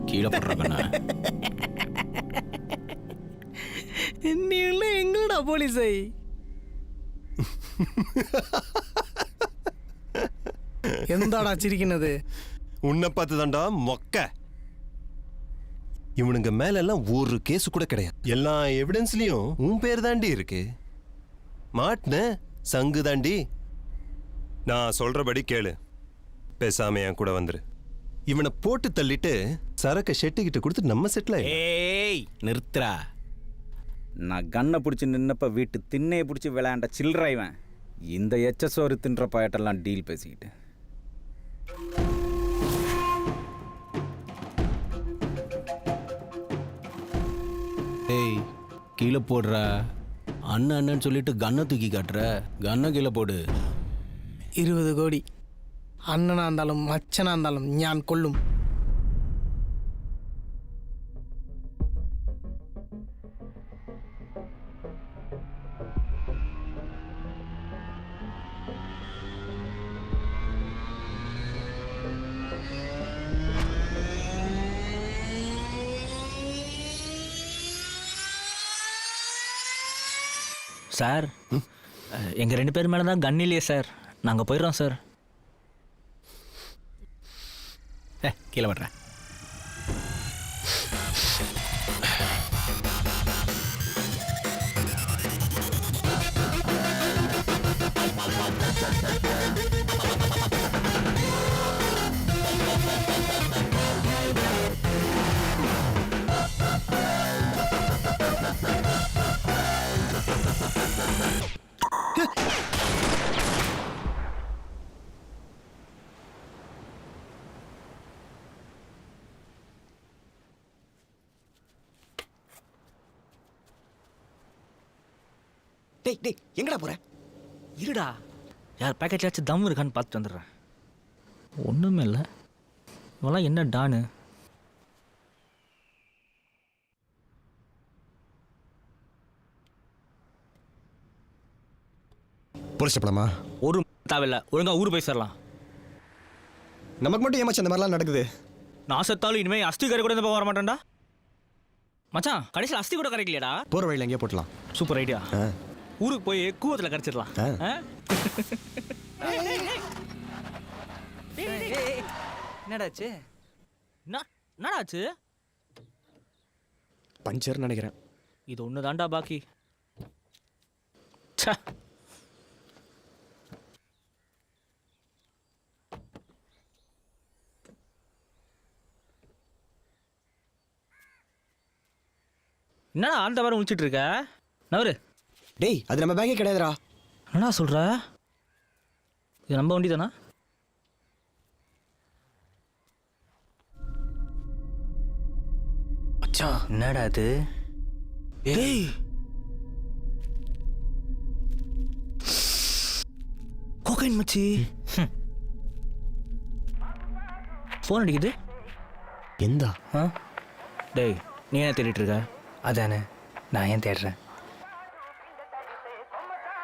கீழே போடுறப்பண்ணா நீ எங்கடா போலீஸை? எந்தாடா சிரிக்கினது? உன்னை பார்த்து தான்டா மொக்க. இவனுங்க மேல எல்லாம் ஒரு கேஸ் கூட கிடையாது. எல்லா எவிடன்ஸ்லயும் உன் பேர் தாண்டி இருக்கு. மாட்ன சங்கு தாண்டி. நான் சொல்றபடி கேளு, பேசாம என் கூட வந்துரு. இவனை போட்டு தள்ளிட்டு சரக்க ஷெட்டிக்கிட்ட கொடுத்து நம்ம செட்டில். ஏய் நிறுத்துறா. நான் கண்ணை பிடிச்சி நின்னப்ப வீட்டு திண்ணையை பிடிச்சி விளையாண்ட சில்லற இவன். இந்த எச்சசோறு தின்ற பாயட்டெல்லாம் டீல் பேசிக்கிட்டு. ஏய் கீழே போடுற. அண்ணன் அண்ணன்னு சொல்லிட்டு கன்னை தூக்கி காட்டுற. கன்னை கீழே போடு. 20 கோடி அண்ணனா இருந்தாலும் மச்சனா இருந்தாலும் ஞான் கொள்ளும். சார் எங்கள் 2 பேர் மேலே தான் கன் இல்லையே சார். நாங்கள் போயிடுறோம் சார். கீழே வர்றேன். டேய் டேய் எங்கடா போற? இருடா, யார் பேக்கெட்லாச்சும் தம் இருக்கான்னு பார்த்துட்டு வந்துடுறேன். ஒன்றுமே இல்லை. இவெல்லாம் என்ன டானு? போலீஸ் ஸ்டேஷன்மா? ஒரு தேவையில்லை, ஒழுங்கா ஊர் போய் சேரலாம். நமக்கு மட்டும் ஏமாச்சு அந்த மாதிரிலாம் நடக்குது? நான் செத்தாலும் இனிமேல் அஸ்தி கரை கூட இந்த பக்கம் வர மாட்டேன்டா. மச்சான் கடைசியில் அஸ்தி கூட கரைக்கலையாடா? போகிற வழியில் எங்கேயே போட்டலாம். Super idea. ஊருக்கு போய் கூவத்தில் கரைச்சிடலாம். என்னடாச்சு? என்னடாச்சு? பஞ்சர் நினைக்கிறேன். இது ஒன்று தாண்டா பாக்கி. என்னடா அந்த வாரம் முடிச்சிட்டு இருக்க? நவரு. டேய் அது நம்ம பேங்கே கிடையாதுடா. என்னடா சொல்ற? இது நம்ம வண்டி தானா? மச்சான் என்னடா அது? டேய் கோகைன் மச்சி. ஃபோன் அடிக்குது. எந்தா? டேய் நீ என்ன தேடிட்டு இருக்க? அதானே நான் ஏன் தேடுறேன்.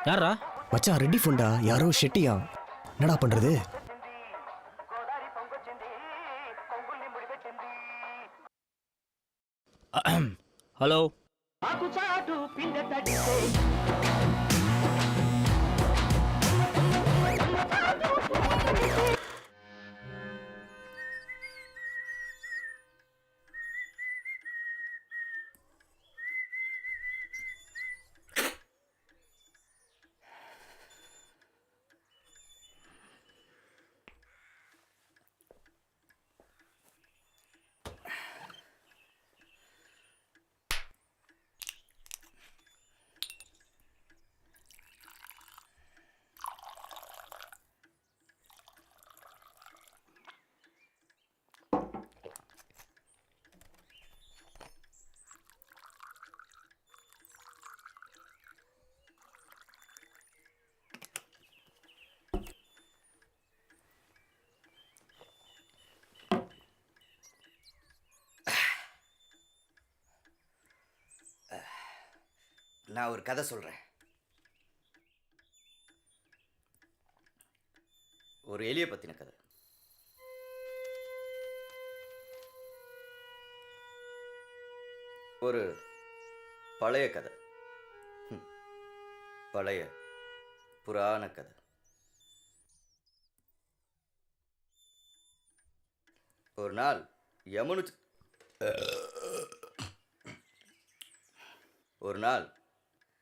யாரா? மச்சான் ரெட்டி ஃபோன்டா. யாரோ ஷெட்டியா. என்னடா பண்றது? ஹலோ. நான் ஒரு கதை சொல்கிறேன். ஒரு எலியை பற்றின கதை. ஒரு பழைய கதை. பழைய புராண கதை. ஒரு நாள்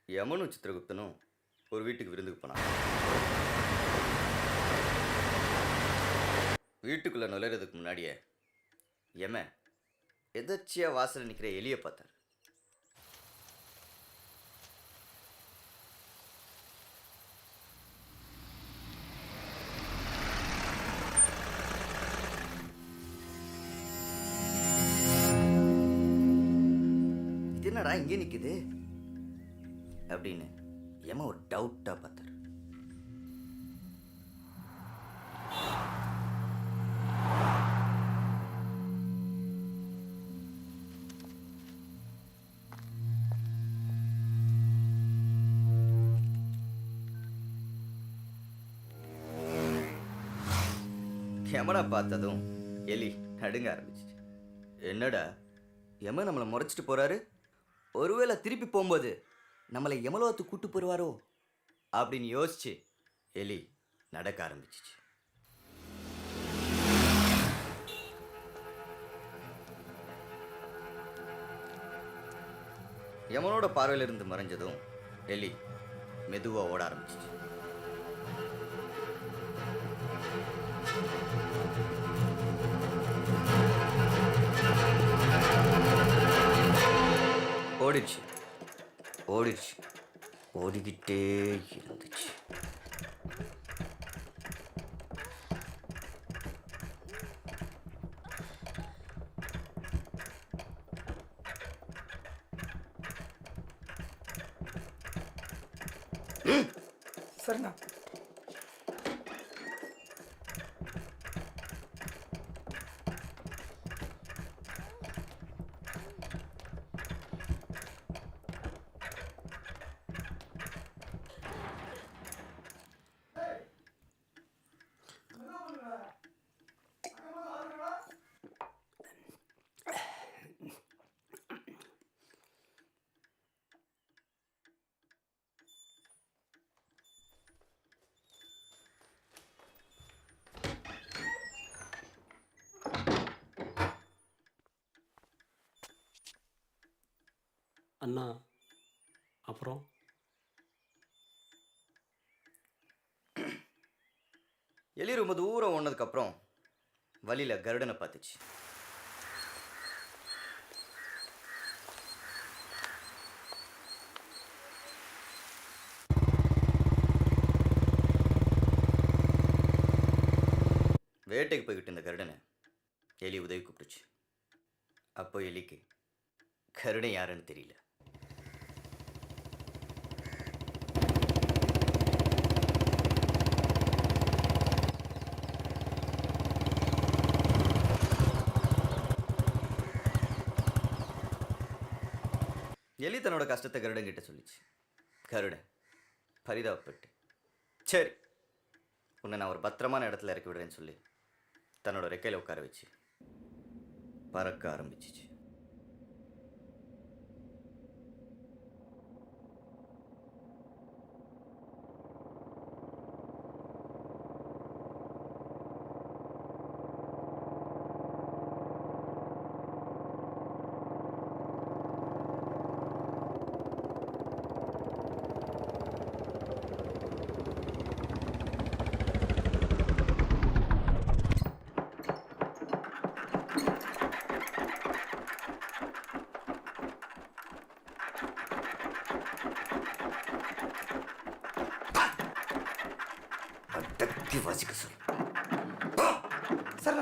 யமனும் சித்திரகுப்தனும் ஒரு வீட்டுக்கு விருந்துக்கு போனாங்க. வீட்டுக்குள்ளே நுழைறதுக்கு முன்னாடியே யமன் எதர்ச்சியாக வாசலில் நிற்கிற எலியை பார்த்தார். என்னடா ஏன் இங்கே நிற்குது அப்படின்னு ஏமா ஒரு டவுட்டாக பார்த்தாரு. யமனை பார்த்ததும் எலி நடுங்க ஆரம்பிச்சிச்சு. என்னடா யம நம்மளை முறைச்சிட்டு போறாரு, ஒருவேளை திருப்பி போகும்போது நம்மளை யமலோகத்துக்கு கூட்டு போடுவாரோ அப்படின்னு யோசிச்சு எலி நடக்க ஆரம்பிச்சிச்சு. யமனோட பார்வையிலிருந்து மறைஞ்சதும் எலி மெதுவா ஓட ஆரம்பிச்சிச்சு. ஓடிடுச்சு ஓடிடுச்சு ஓடிக்கிட்டே இருந்துச்சு. சரிண்ணா. அண்ணா அப்புறம் எலி ரொம்ப தூரம் ஓடினதுக்கப்புறம் வழியில் கருடனை பார்த்துச்சு. வேட்டைக்கு போய்கிட்டு இருந்த கருடனை எலி உதவி கூப்பிட்டுச்சு. அப்போ எலிக்கு கருடன் யாருன்னு தெரியல. எலி தன்னோட கஷ்டத்தை கருடன் கிட்ட சொல்லிச்சு. கருடன் பரிதாபப்பட்டு, சரி உன்னை நான் ஒரு பத்திரமான இடத்துல இறக்கி விடுறேன்னு சொல்லி தன்னோட ரெக்கையில் உட்கார வச்சு பறக்க ஆரம்பிச்சிச்சு. அடக்கி வாசிக்க சொல்லு. சார்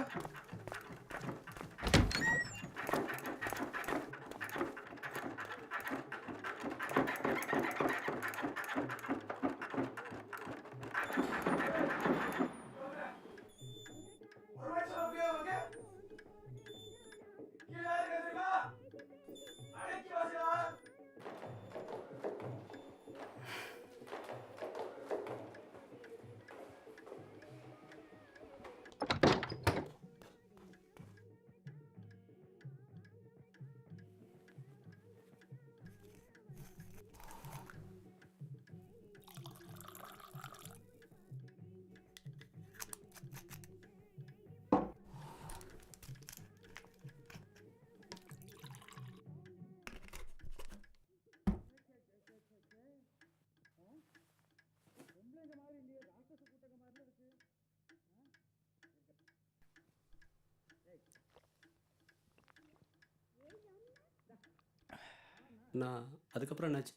நான் அதுக்கப்புறம் என்னாச்சு?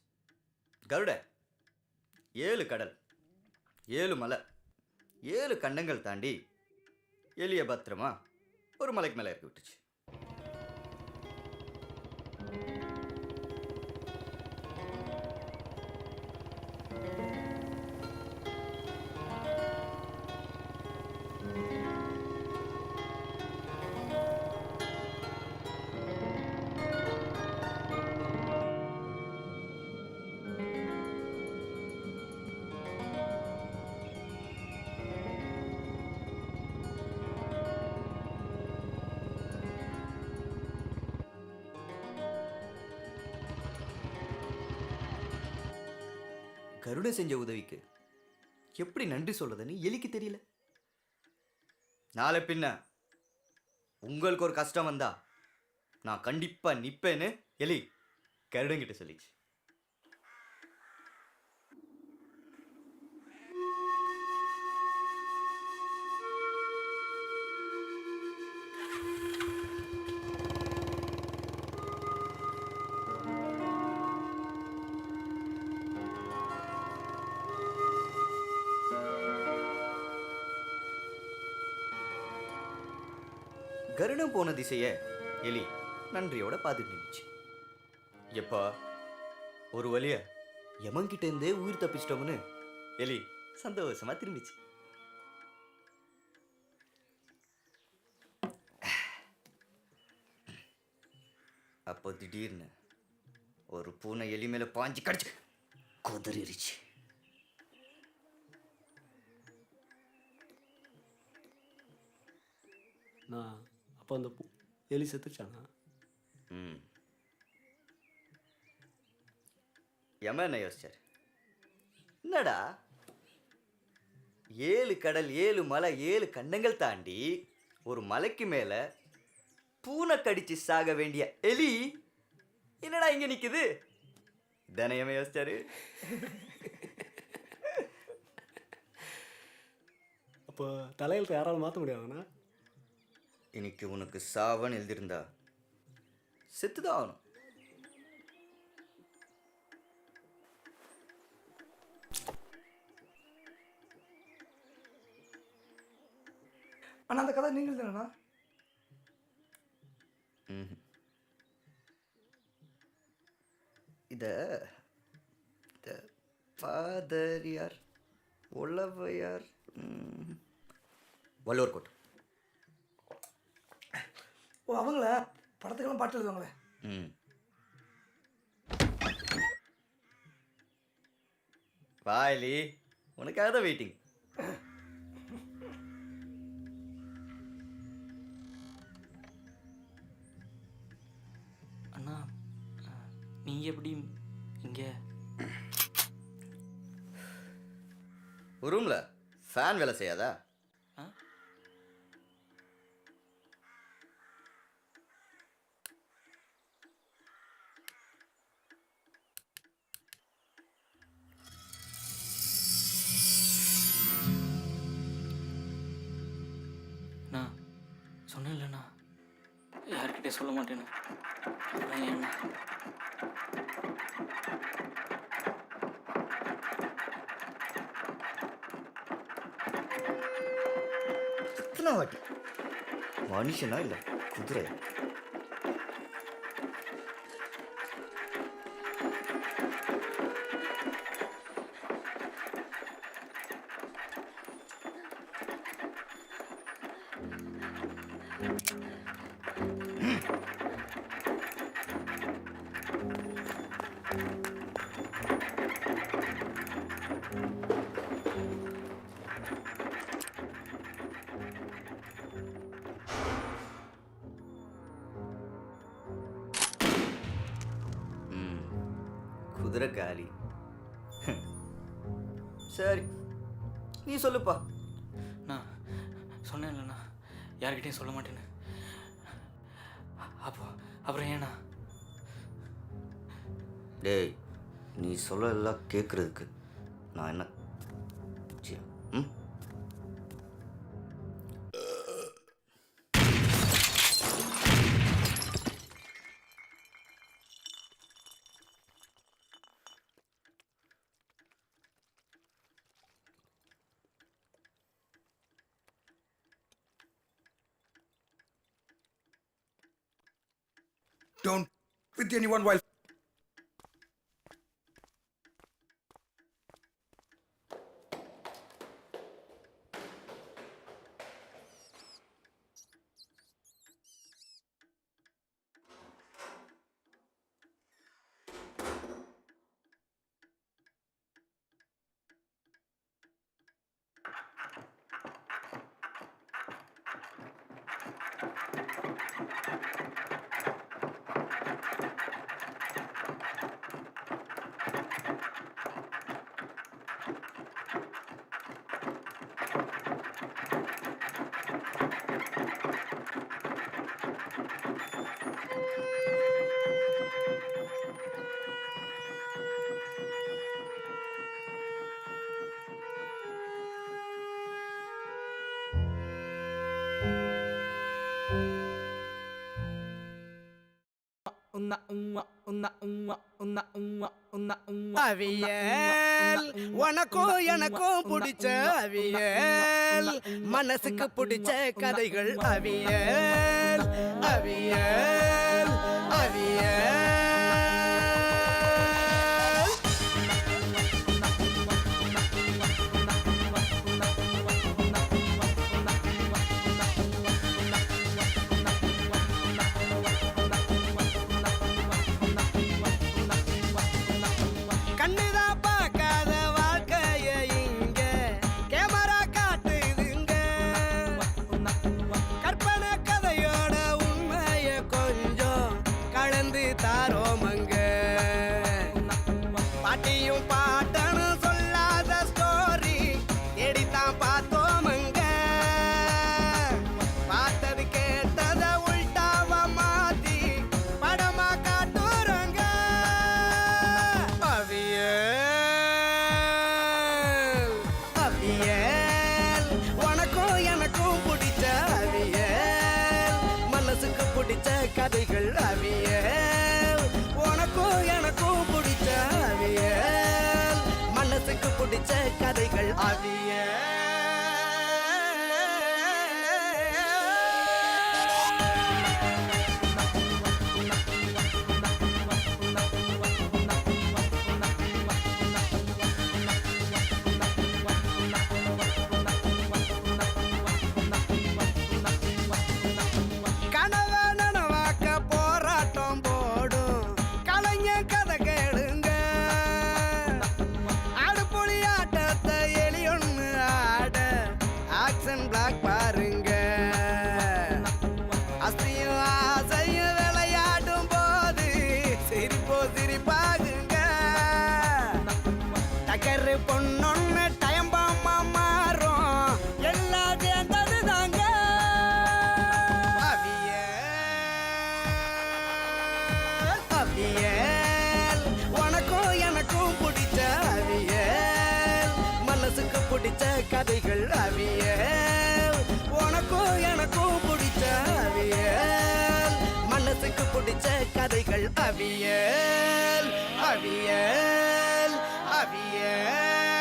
கருட 7 கடல் 7 மலை 7 கண்டங்கள் தாண்டி எலிய பத்திரமா ஒரு மலைக்கு மேலே இறக்கி விட்டுச்சு. கருணை செஞ்ச உதவிக்கு எப்படி நன்றி சொல்றதுன்னு எலிக்கு தெரியல. நாளை பின்ன உங்களுக்கு ஒரு கஷ்டம் வந்தா நான் கண்டிப்பா நிப்பேன்னு எலி கருடங்கிட்ட சொல்லிச்சு. கருடம் போன திசைய எலி நன்றியோட பார்த்துட்டு நின்றுச்சு. எப்பா ஒரு வழிய யமன்கிட்ட இருந்தே உயிர் தப்பிச்சிட்டோம்னு எலி சந்தோஷமா திரும்பிச்சு. அப்போ திடீர்னு ஒரு பூனை எலி மேல பாஞ்சு கடிச்சு கொதறிடுச்சு. நான் அப்போ அந்த எலி செத்துச்சானா? யமன் என்ன யோசிச்சார், என்னடா 7 கடல் 7 மலை 7 கண்டங்கள் தாண்டி ஒரு மலைக்கு மேல பூனை கடிச்சு சாக வேண்டிய எலி என்னடா இங்க நிக்குது? தானே யமன் யோசிச்சாரு. அப்போ தலையெழுத்து யாராலும் மாற்ற முடியாதுண்ணா? இன்னைக்கு உனக்கு சாவன் எழுதியிருந்தா செத்துதான் ஆகணும். ஆனால் அந்த கதை நீங்கள் தானேண்ணா? இத பாதரியார் உளவையார் வள்ளுவர் கோட்டை. ஓ அவங்கள படத்துக்கெல்லாம் பாட்டு எழுதுவாங்களே. வாயிலி உனக்காக தான் வெயிட்டிங். அண்ணா நீங்க எப்படி இங்க? ரூம்ல ஃபேன் வேலை செய்யாதா? நான் சொன்னேன்லண்ணா யார்கிட்ட சொல்ல மாட்டேன்னு. அப்புறம் ஏண்ணா? எத்தனை வாட்டி மனுஷனா இல்லை குதிரை? குதிரை காலி. சரி நீ சொல்லுப்பா. நான் சொன்னேன்லண்ணா யார்கிட்டையும் சொல்ல மாட்டேன்னு. அப்புறம் ஏண்ணா? டேய் நீ சொல்ல எல்லாம் கேட்குறதுக்கு நான் என்ன ம் Don't with anyone while அவியல் உனக்கும் எனக்கும் பிடிச்ச அவியல் மனசுக்கு பிடிச்ச கதைகள் அவியல் அவியல் அவியல் கண்ணுதான் பார்க்காத வாழ்க்கைய இங்க கேமரா காட்டுதுங்க கற்பனை கதையோட உண்மைய கொஞ்சம் கலந்து தாரோமங்க பாட்டியும் பாட்டனும் சொல்லாத ஸ்டோரி தேடித்தான் பார்த்தோமங்க பார்த்தது கேட்டத உள்டாவ மாத்தி படமா காட்டுறங்க அவியல் அவியல் உனக்கும் எனக்கும் பிடிச்ச அவியல் மனசுக்கு பிடிச்ச கதைகள் அவியல் உனக்கும் எனக்கும் பிடிச்ச அவியல் மனசுக்கு பிடிச்ச கதைகள் அவியல் கனவை நனவாக்க போராட்டம் போடும் கலைஞர் கதை கேளுங்க அடுப்புளி ஆட்டத்தை எலியொன்னு ஆட ஆக்ஷன் பிளாக் பாருங்க அஸ்தியும் ஆசையும் விளையாடும் போது சிரிப்போ சிரிப்பாகுங்க டக்கரு பொண்ணொன்னு டைம் பாமா மாறும் எல்லாம் சேர்ந்தது தாங்க அவியல் உனக்கும் எனக்கும் பிடிச்ச அவியல் மனசுக்கு பிடிச்ச கதைகள் அவியல் உனக்கும் எனக்கும் பிடிச்ச அவியல் மனசுக்கு பிடிச்ச கதைகள் அவியல் அவியல் அவியல்